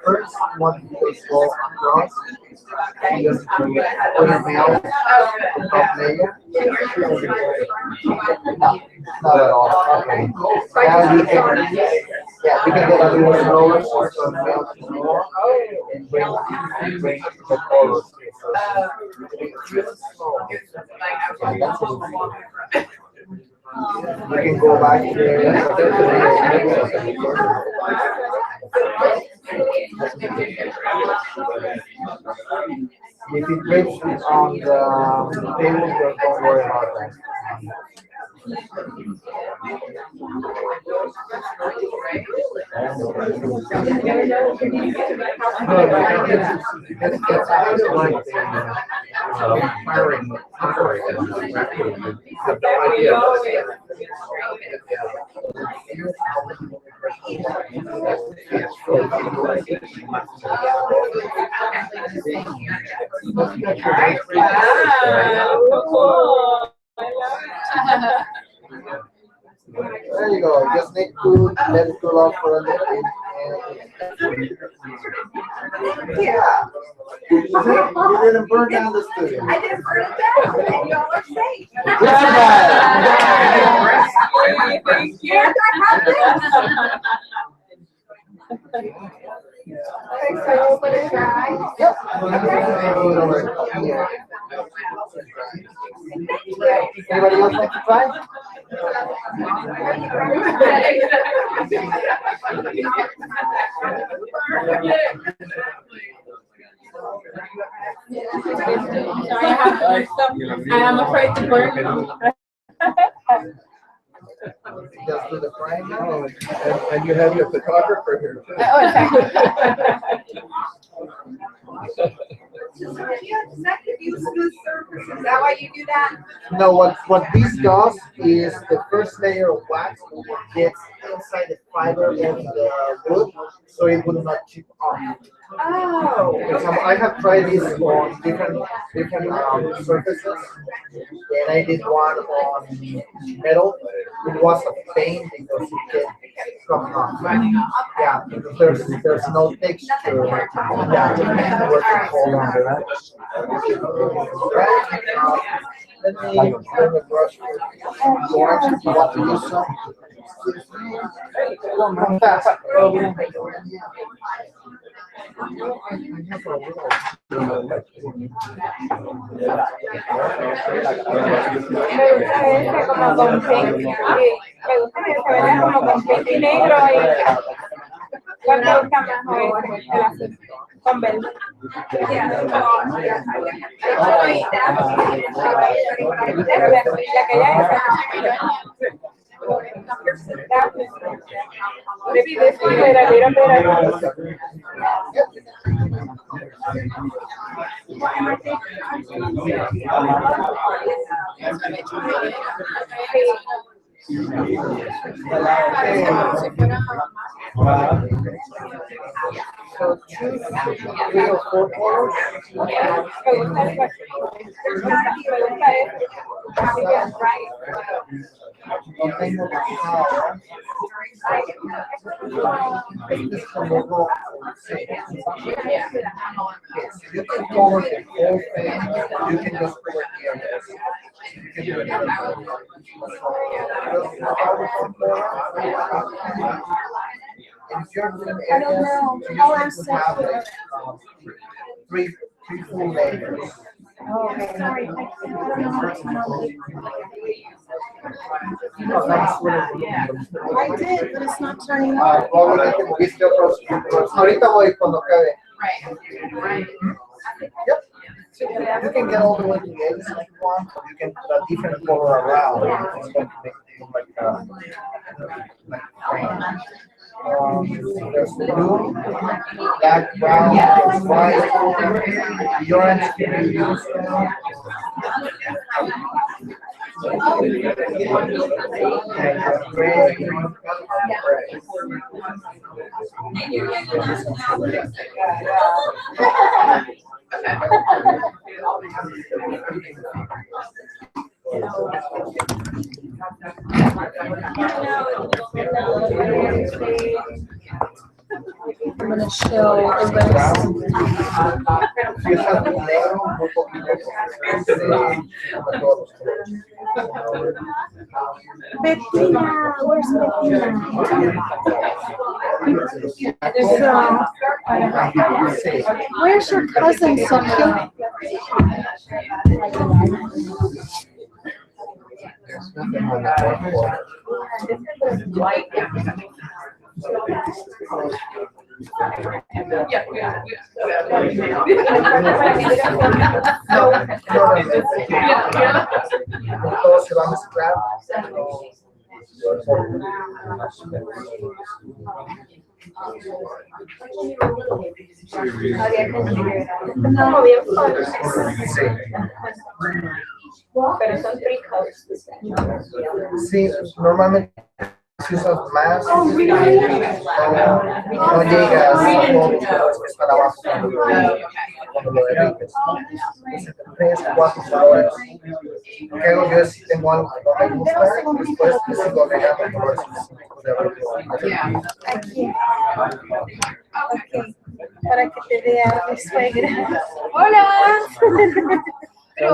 S3: First one is go across. Just put a nail on the top layer. No, not at all. Okay. Now you can, yeah, we can get a little slower so the nail is more and bring the colors. Yeah, that's it. You can go back here. If it drips on the table, don't worry about that. There you go. Just need to let it cool off for a little bit. Yeah. You didn't burn down the studio.
S8: I didn't burn it down, and y'all are safe.
S9: Thank you.
S8: Yes, I have this. Okay, so you let it dry.
S3: Yep. Anybody else like to try?
S9: I am afraid to burn.
S3: Just do the frying now.
S4: And you have your photographer here too.
S9: Oh, exactly.
S8: Does that give you a smooth surface? Is that why you do that?
S3: No, what this does is the first layer of wax gets inside the fiber of the wood, so it will not chip off.
S8: Oh.
S3: For example, I have tried this on different surfaces, and I did one on metal. It was a pain because it gets coming off. Yeah, because there's no texture. Yeah, work hold on to that. Let me turn the brush for orange if you want to use some.
S9: Como con pink, me gusta que se vea como con pink y negro y ¿cuál te gusta más o el azul? Con verde. La que ya es.
S3: So choose 3 or 4 colors. This logo. You can color the whole thing. You can just put it here. You can do it. If you're doing areas, you just need to have like, three full layers.
S1: Sorry. I did, but it's not turning on.
S3: Well, we can viste otros. Ahorita voy cuando acabe. Yep. You can get all the way to the edge if you want, or you can put a different color around. It's going to make it look like there's blue, black, brown, there's white, the orange can be used.
S9: I'm going to show a list.
S3: Si es algo negro, muy poquito.
S1: Bettina, where's Bettina? Where's your cousin, Sergio?
S3: There's nothing on that one. Todos se van a mezclar.
S9: Como bien fuerte. Pero son 3 coats.
S3: Sí, normalmente si usas más, no llegas a todos los colores que están abajo cuando lo derrites. Entonces, 3, 4 colores. Lo que hago yo es, si tengo algo que no me gusta, después le sigo agregando colores de
S9: Aquí. Ok. Para que te vea mi suegra. ¡Hola! Pero,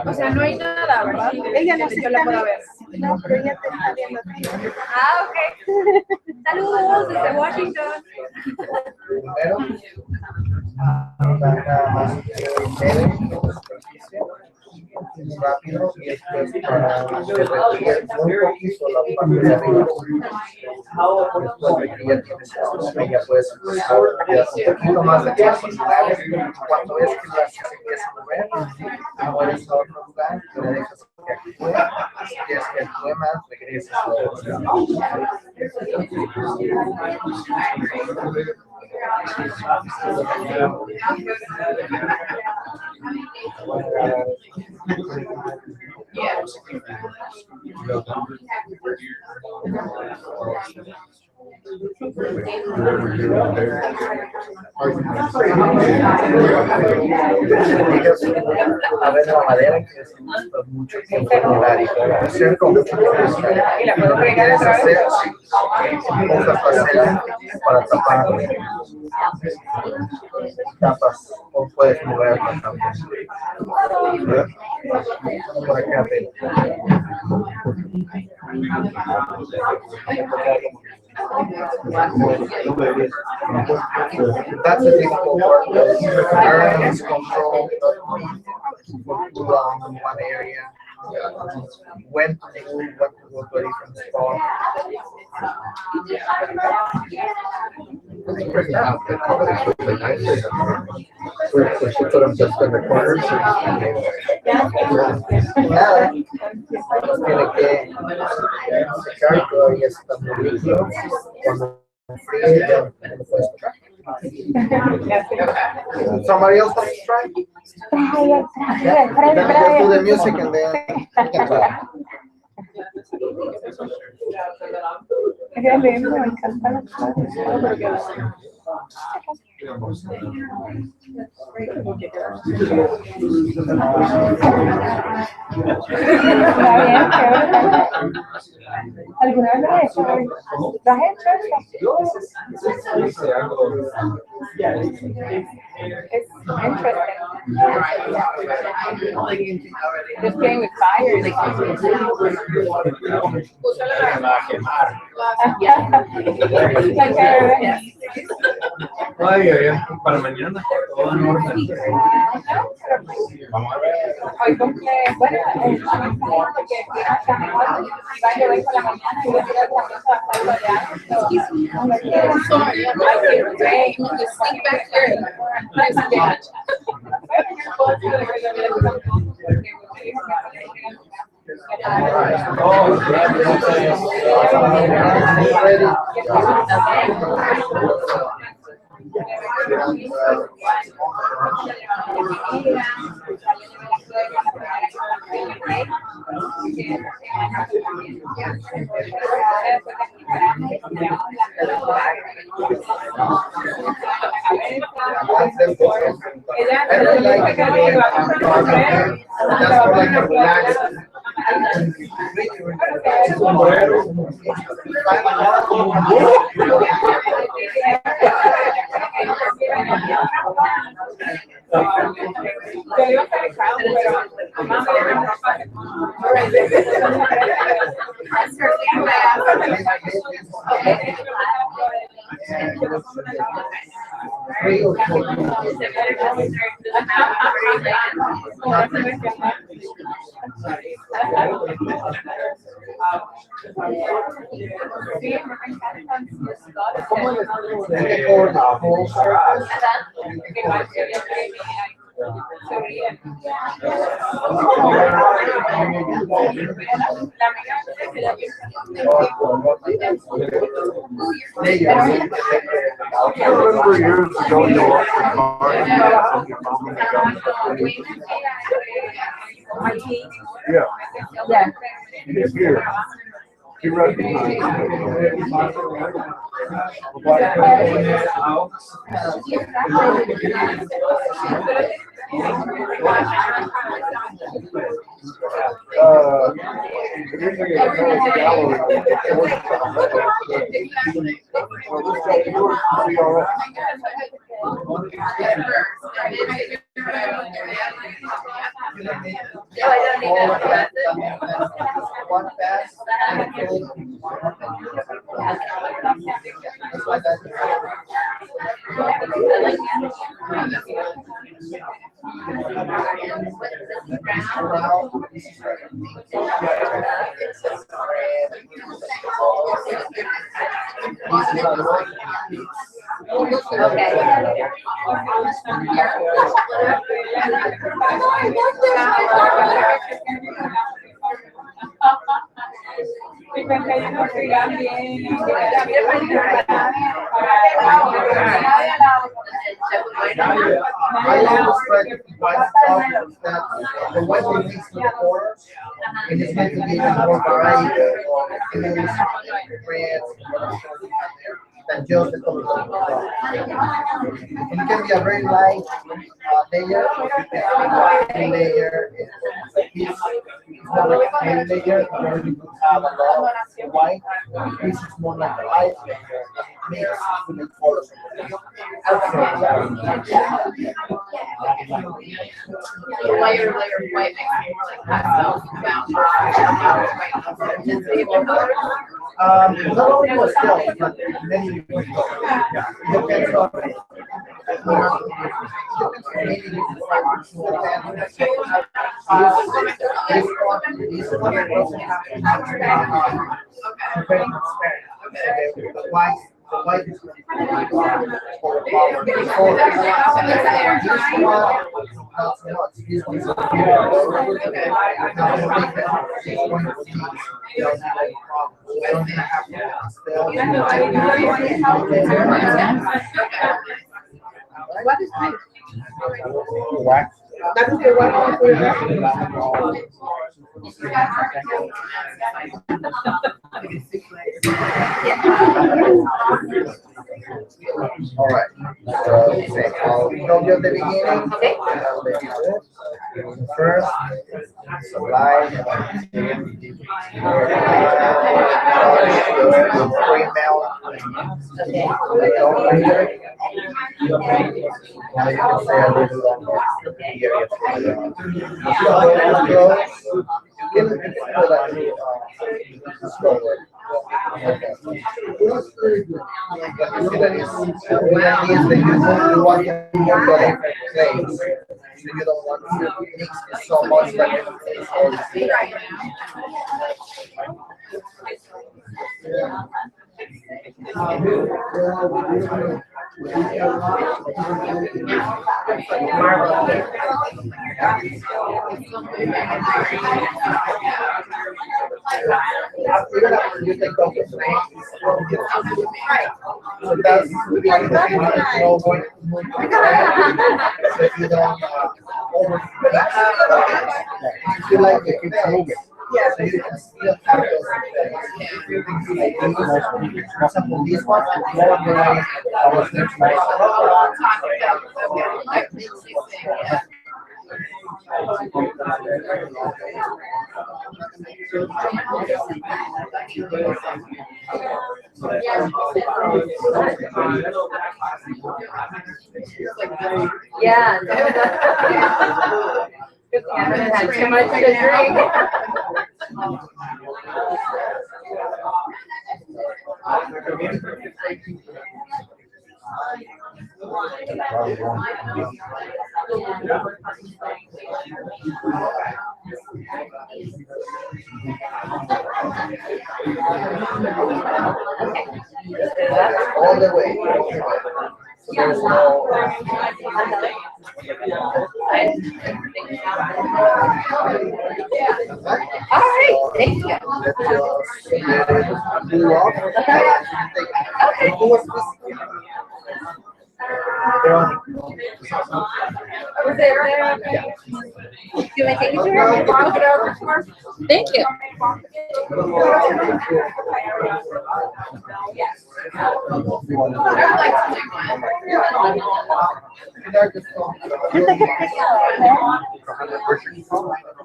S9: o sea, no hay nada, ¿verdad? Ella no se la puedo ver. No, pero ella te está viendo. Ah, ok. Saludos desde Washington.
S3: Primero, nada más breve, superficie, rápido, y después para derretir muy poquito la parte de arriba. Después de que ya tienes eso, ya puedes empezar a dar un poquito más de tiempo. Cuando ves que la se empieza a mover, la mueves a otro lugar, le dejas que actúe. Si quieres que actúe más, regresas a otro lugar. A ver la madera que es mucho tiempo hacer con mucho tiempo. Lo que quieres hacer es hojas paselas para tapar tapas o puedes moverlas también. Por acá that's a difficult part. Learning is control on one area. When to move, what to go to a different spot.
S7: We should put them just in the corners.
S3: Nada, tiene que secar, todavía está muy líquido. Cuando fríe ya lo puedes tocar. Somebody else wants to try? Then we'll do the music and then.
S9: Qué lindo, me encantan las flores. ¿Alguna vez lo has hecho? ¿Lo has hecho eso? It's interesting. Just playing with fire.
S11: Ay, para mañana, todo en orden. Vamos a ver.
S9: Hoy cumple, bueno, porque va a llover por la mañana y voy a tirar la mesa de
S4: I remember years ago you walked the car and you found me
S9: My tea?
S4: Yeah.
S9: Yeah.
S4: It's here.
S7: He wrote behind.
S3: I always try to keep white stuff that the white one makes the colors, and it's meant to give you more variety of colors, reds, than just the colors of the color. And it can be a very light layer, thin layer, it's more like a heavy layer, where you could have a lot of white. This is more like a light layer, mixed with the colors of the
S8: Layer of white makes it more like pastel intensity of the colors.
S3: Not only myself, but many different colors. Depends on many different factors. This one doesn't have to have very transparent. Okay, the white is for the power. This one, not so much. This one is a
S8: What is white?
S3: wax. That is the one for all right. I'll show you at the beginning. First, sublime, now you can say a little longer. You can go that slower. You want to so you don't want to mix it so much that it's all even after you take off the frame, so that's no going to move so if you don't if you like it, keep moving. Yeah, so you can still have those things. Like for example, this one, more than I was there
S8: Yeah. Good thing I haven't had too much to drink.
S3: all the way. So there's no.
S8: All right, thank you.
S3: Okay.
S9: Do I take it to her? Thank you.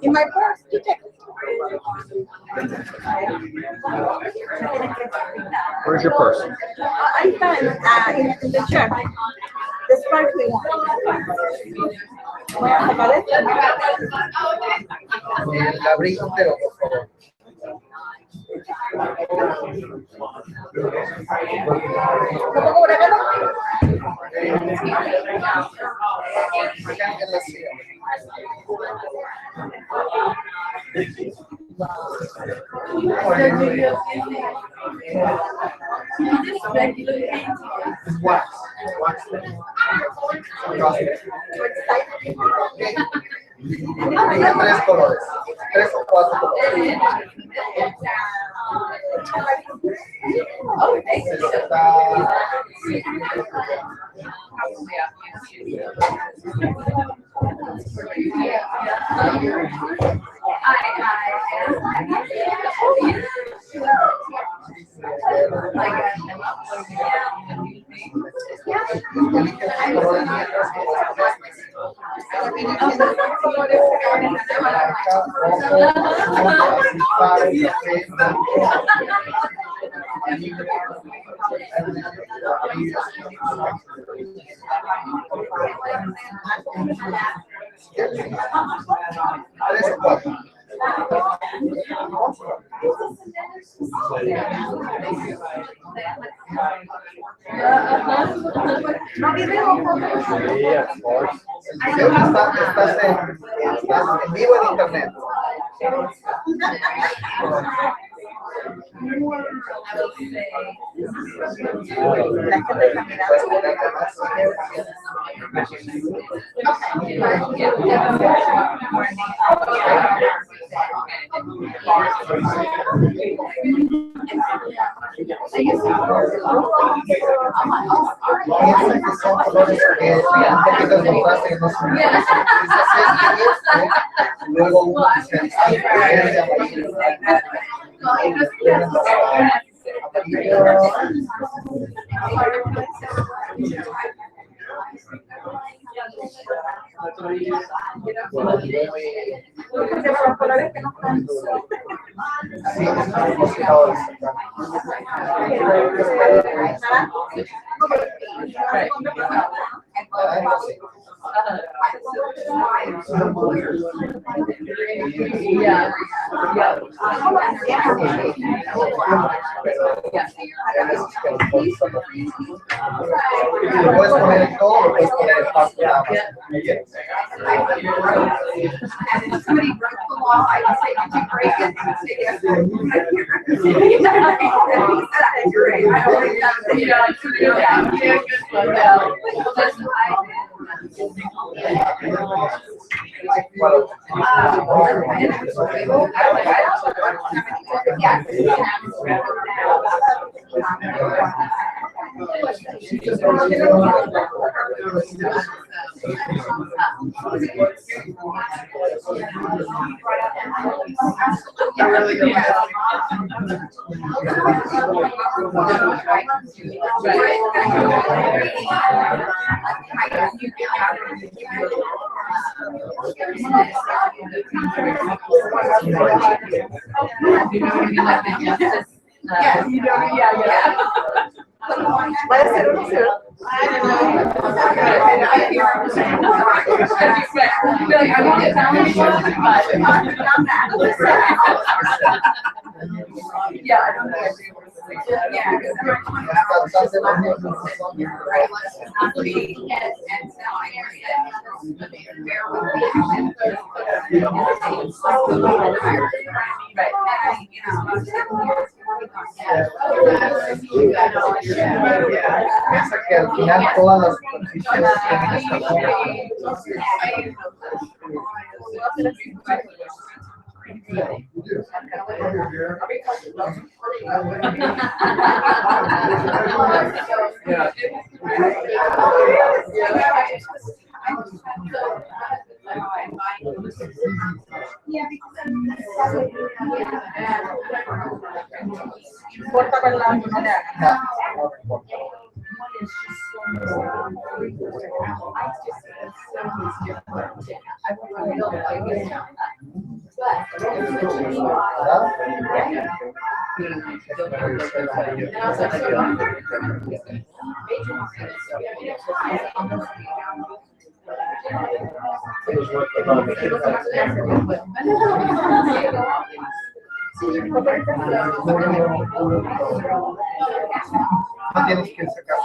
S9: In my purse, you take it.
S7: Where's your purse?
S9: I found in the chair. The sparkling one. Voy a sacar esto.
S3: El abrigo entero, por favor.
S9: ¿Lo pongo por acá?
S3: Acá en la silla. Wax. Wax. Tiene 3 colores. 3 o 4 colores. Yeah, of course. Estás en vivo en internet. Piensa que son colores que un poquito de contraste que no son luego uno se verde, amarillo. Sí, estamos buscadores acá. Lo puedes poner en todo, lo puedes poner en pasto nada más.
S9: Voy a hacer una ciudad.
S3: Piensa que al final todas las superficies tienen esta forma.
S8: Importa con la
S3: No tienes que sacar.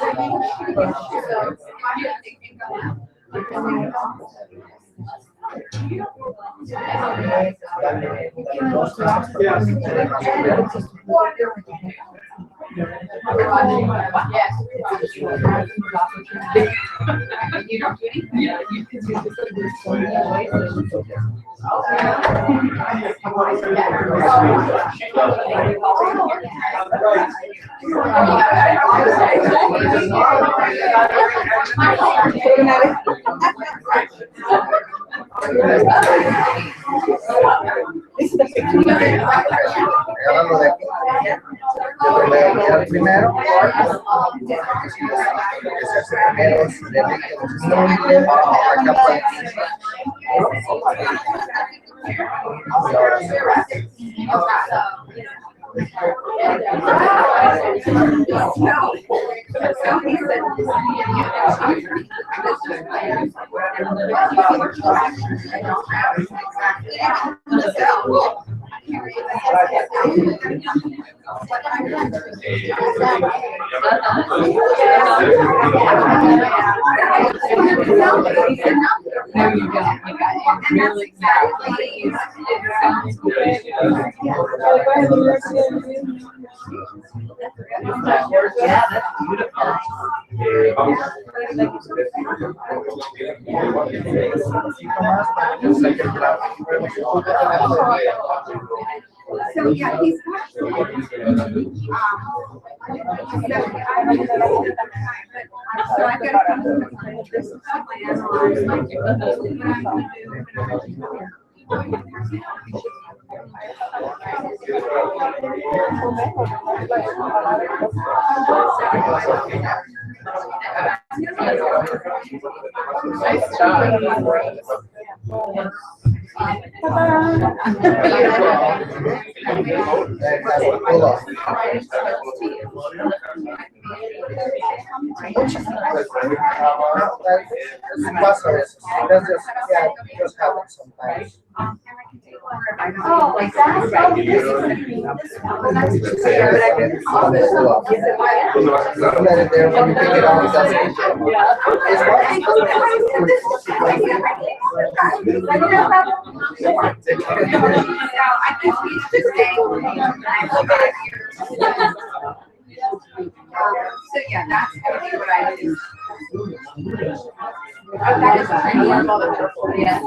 S3: Agárralo de aquí. Yo te voy a guiar primero. Que se hace primero es de la capa. Y ahora
S8: So yeah, he's so I gotta come to this just happens sometimes.
S1: Oh, like that? Oh, this is gonna be this one.
S3: Let it there when you pick it up, it doesn't.
S8: I think he's just so yeah, that's gonna be what I do. That is pretty wonderful. Yeah.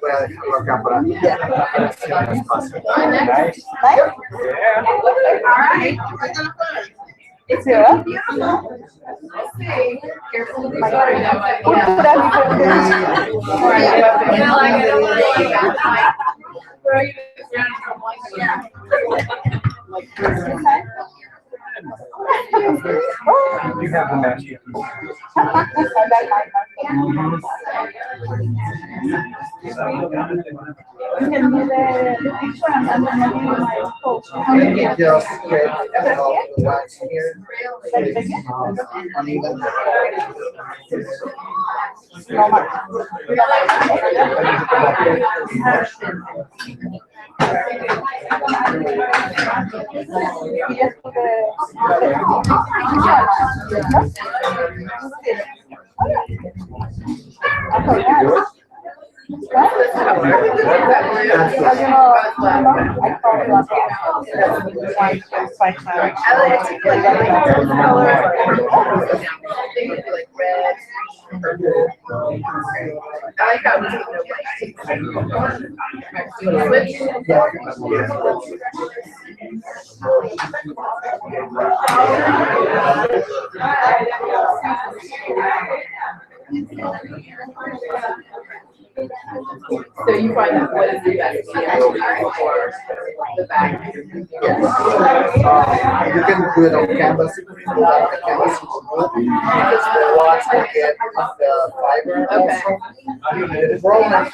S3: Voy a dejarlo acá para espacio.
S8: It's beautiful. Careful with
S11: You have the master.
S9: You can do the picture and then maybe my post.
S3: And you just get all the wax here. Uneven.
S8: color.
S3: That's
S9: Because, you know, I call it last white cloud.
S8: I like to like colors. They could be like red, purple. I like how it's so you find that what is the best for the back?
S3: You can do it on canvas if you like the canvas is smooth, because the watch will get the fiber also. The problem is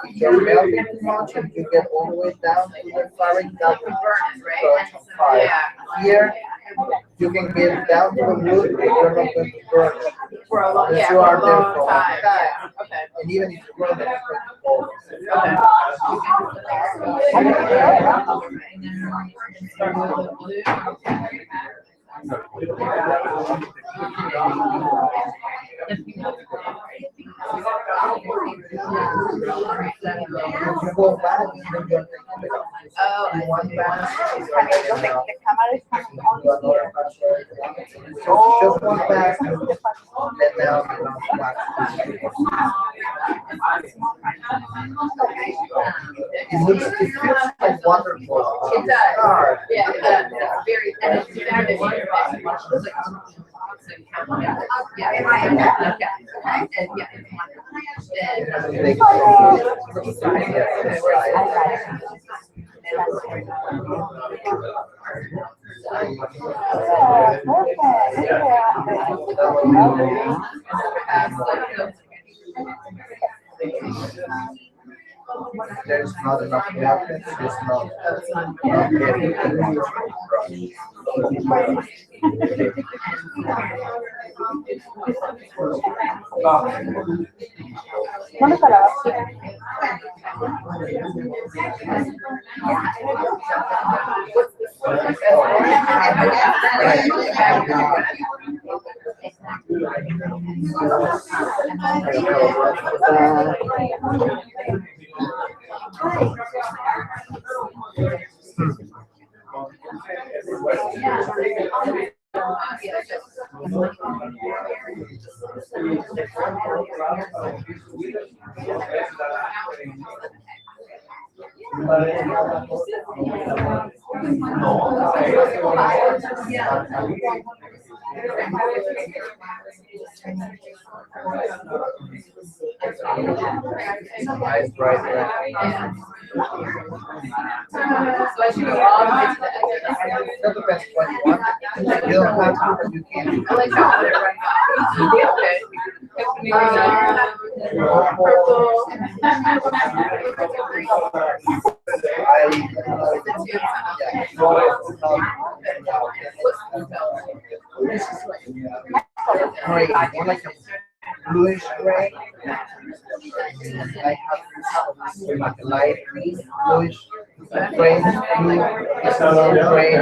S3: if you're melting too much and you get all the way down to the fabric, that will burn on fire.
S8: Yeah.
S3: Here, you can get down to the wood, but you're not going to burn it.
S8: For a long,
S3: Unless
S8: yeah,
S3: you are
S8: for a
S3: there
S8: long
S3: for a long
S8: time.
S3: time.
S8: Okay.
S3: And even if you burn it, it's going to fall. You go back and then you're
S8: Oh,
S3: one back.
S9: The cámara is on here.
S3: Just one pass, and then now it feels like waterfall.
S8: it does. Yeah, it does. It's very, and it's very
S3: there's not enough milk, it's just not getting too much.
S9: ¿Dónde está la basura?
S3: Nice, right there.
S8: So I should go all the way to the edge.
S3: That depends what you want. You don't have to, but you can.
S8: I like how they're right now. Okay.
S3: Gray, more like a bluish gray. I have like a light bluish gray, blue, it's a little gray.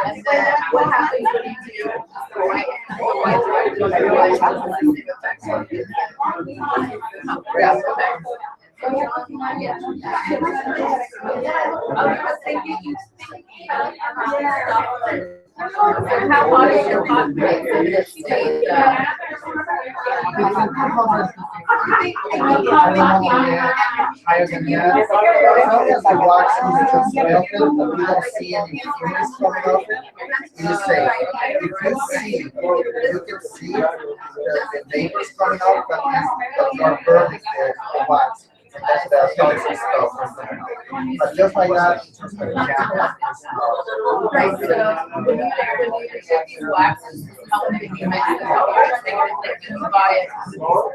S8: And then what happens when you do the white? How hot is your hot plate?
S3: Higher than that. As long as the wax is just melted, but you don't see any fumes coming off it, it is safe. If you can see the vapors coming out, that means that you are burning the wax. And that's the toxic stuff. But just like that, it's just like a
S8: Right, so when you get these waxes, how many you mix the colors? They can like you buy it,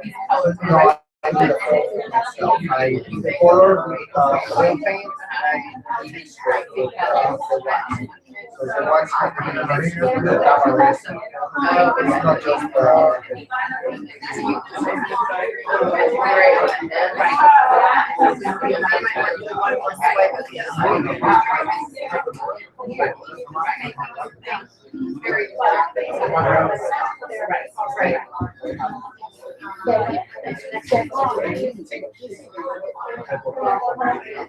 S8: these colors, right?
S3: I do the whole myself. I color oil paint and I straight with the wax. So the wax can be mixed with the resin. It's not just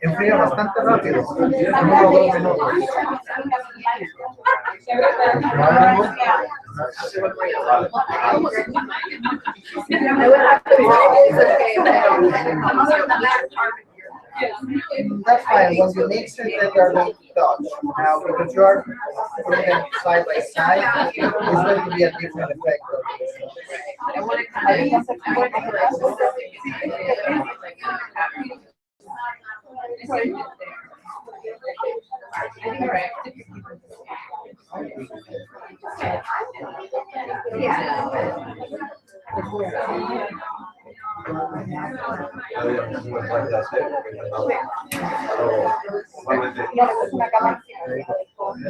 S3: Enfría bastante rápido. En 1 o 2 minutos. That's fine. Once you mix it, then they're going to touch. Now, because you are putting them side by side, it's going to be a different effect.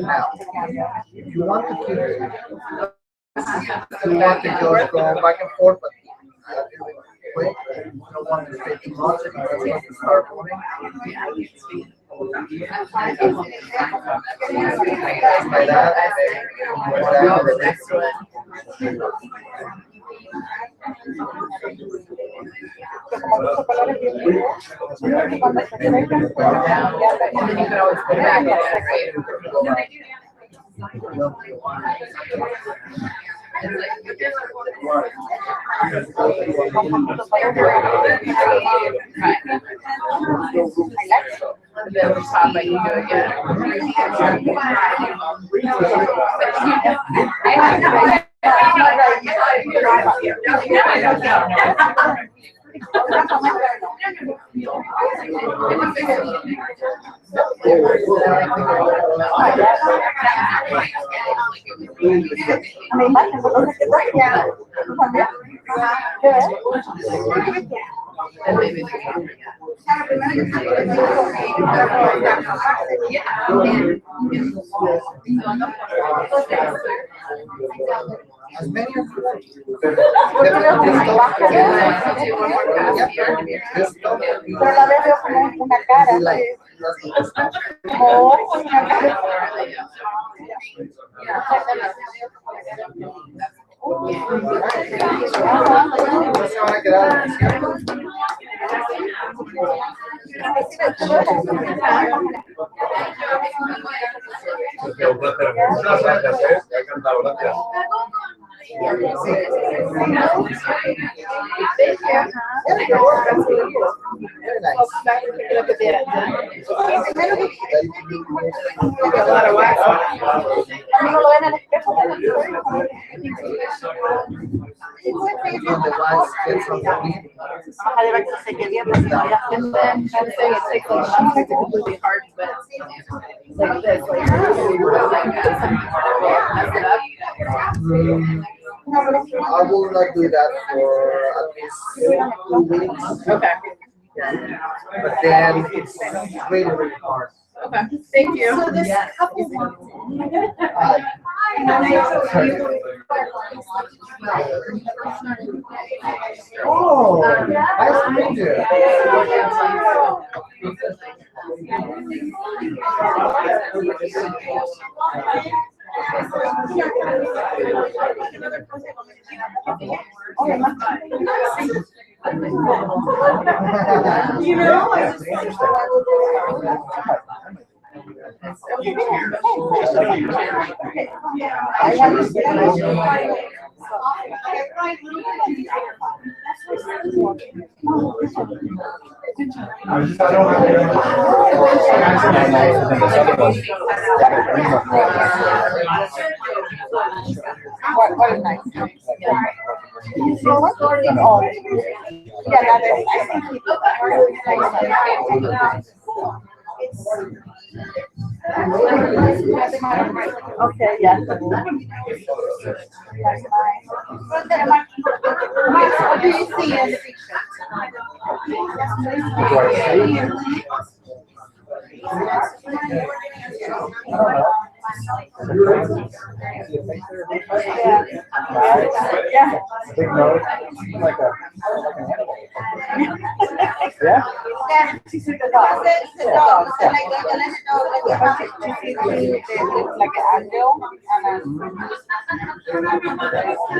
S3: Now, if you want to keep it, you want to just go back and forth, but quick. You don't want to stay too much because it's going to start moving. By that, whatever the next one. As many as you want.
S9: Pero la vez veo como una cara.
S3: No se van a quedar.
S10: Muchas gracias, he encantado, gracias.
S3: I will not do that for at least 2 weeks.
S8: Okay.
S3: But then it's really, really hard.
S8: Okay. Thank you.
S9: So this couple
S3: Oh, nice to meet you.
S9: You know,
S8: What is nice?
S9: okay, yeah. What do you see in the Yeah.
S7: Big nose, like an animal. Yeah?
S8: Yeah, it's a dog. It's a dog. So like a little dog, like
S9: Like an angel and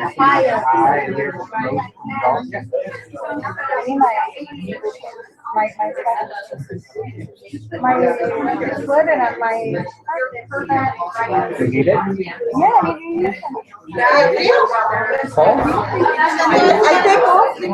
S9: a fire. My foot and my.
S7: You eat it?
S9: Yeah, I take off the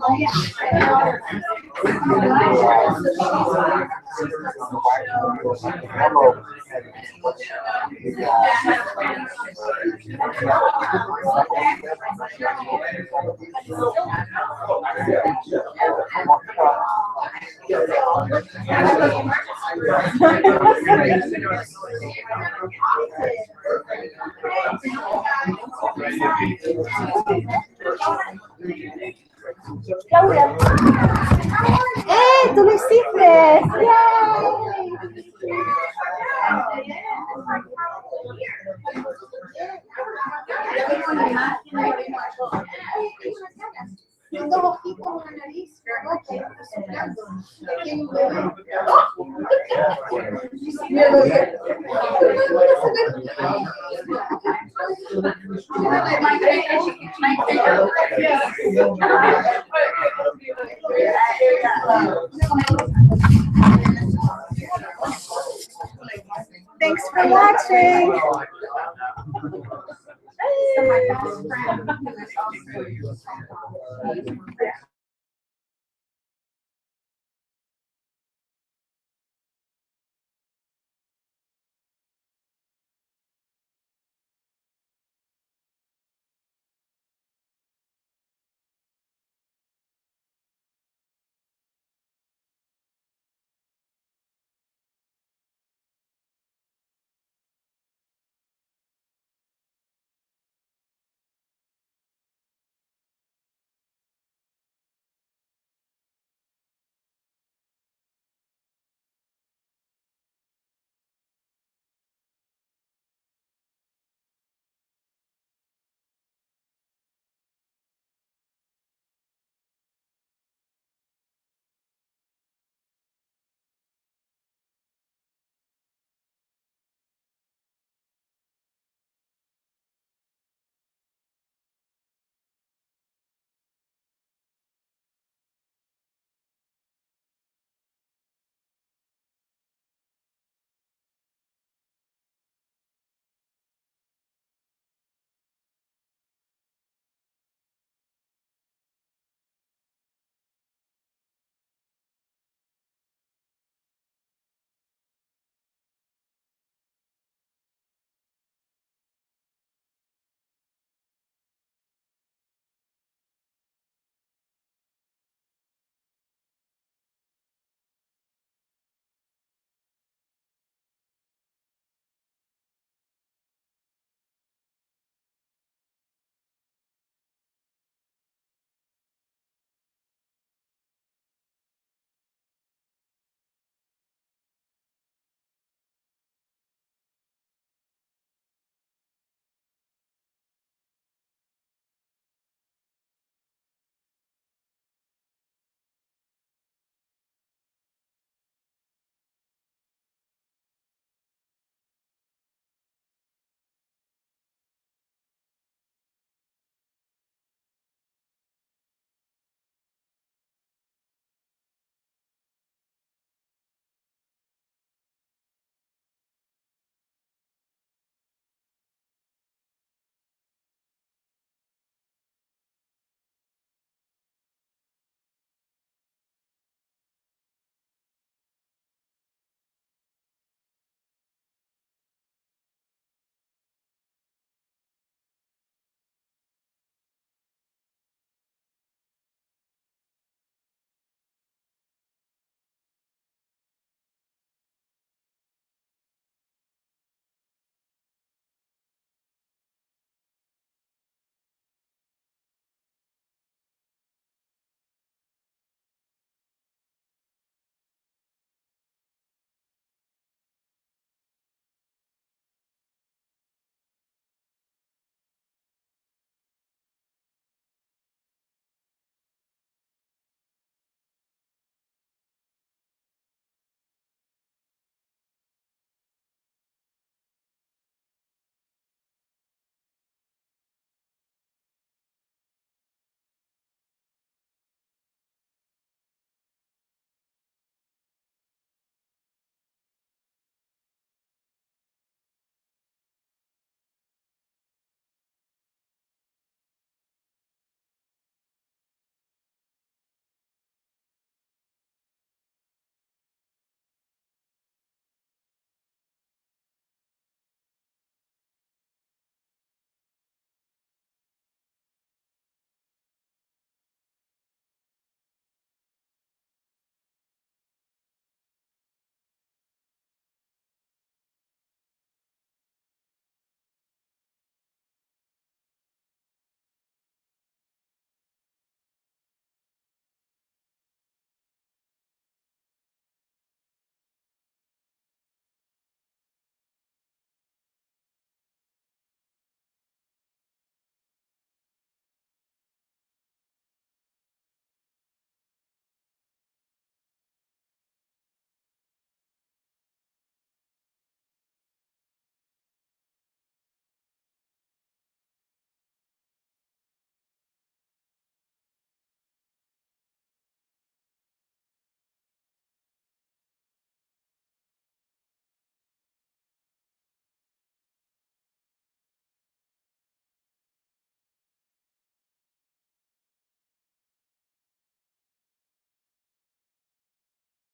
S9: Claudia. ¡Tú lo hiciste!
S8: dos ojitos, una nariz,
S9: Thanks for watching.
S8: So my best friend, who is also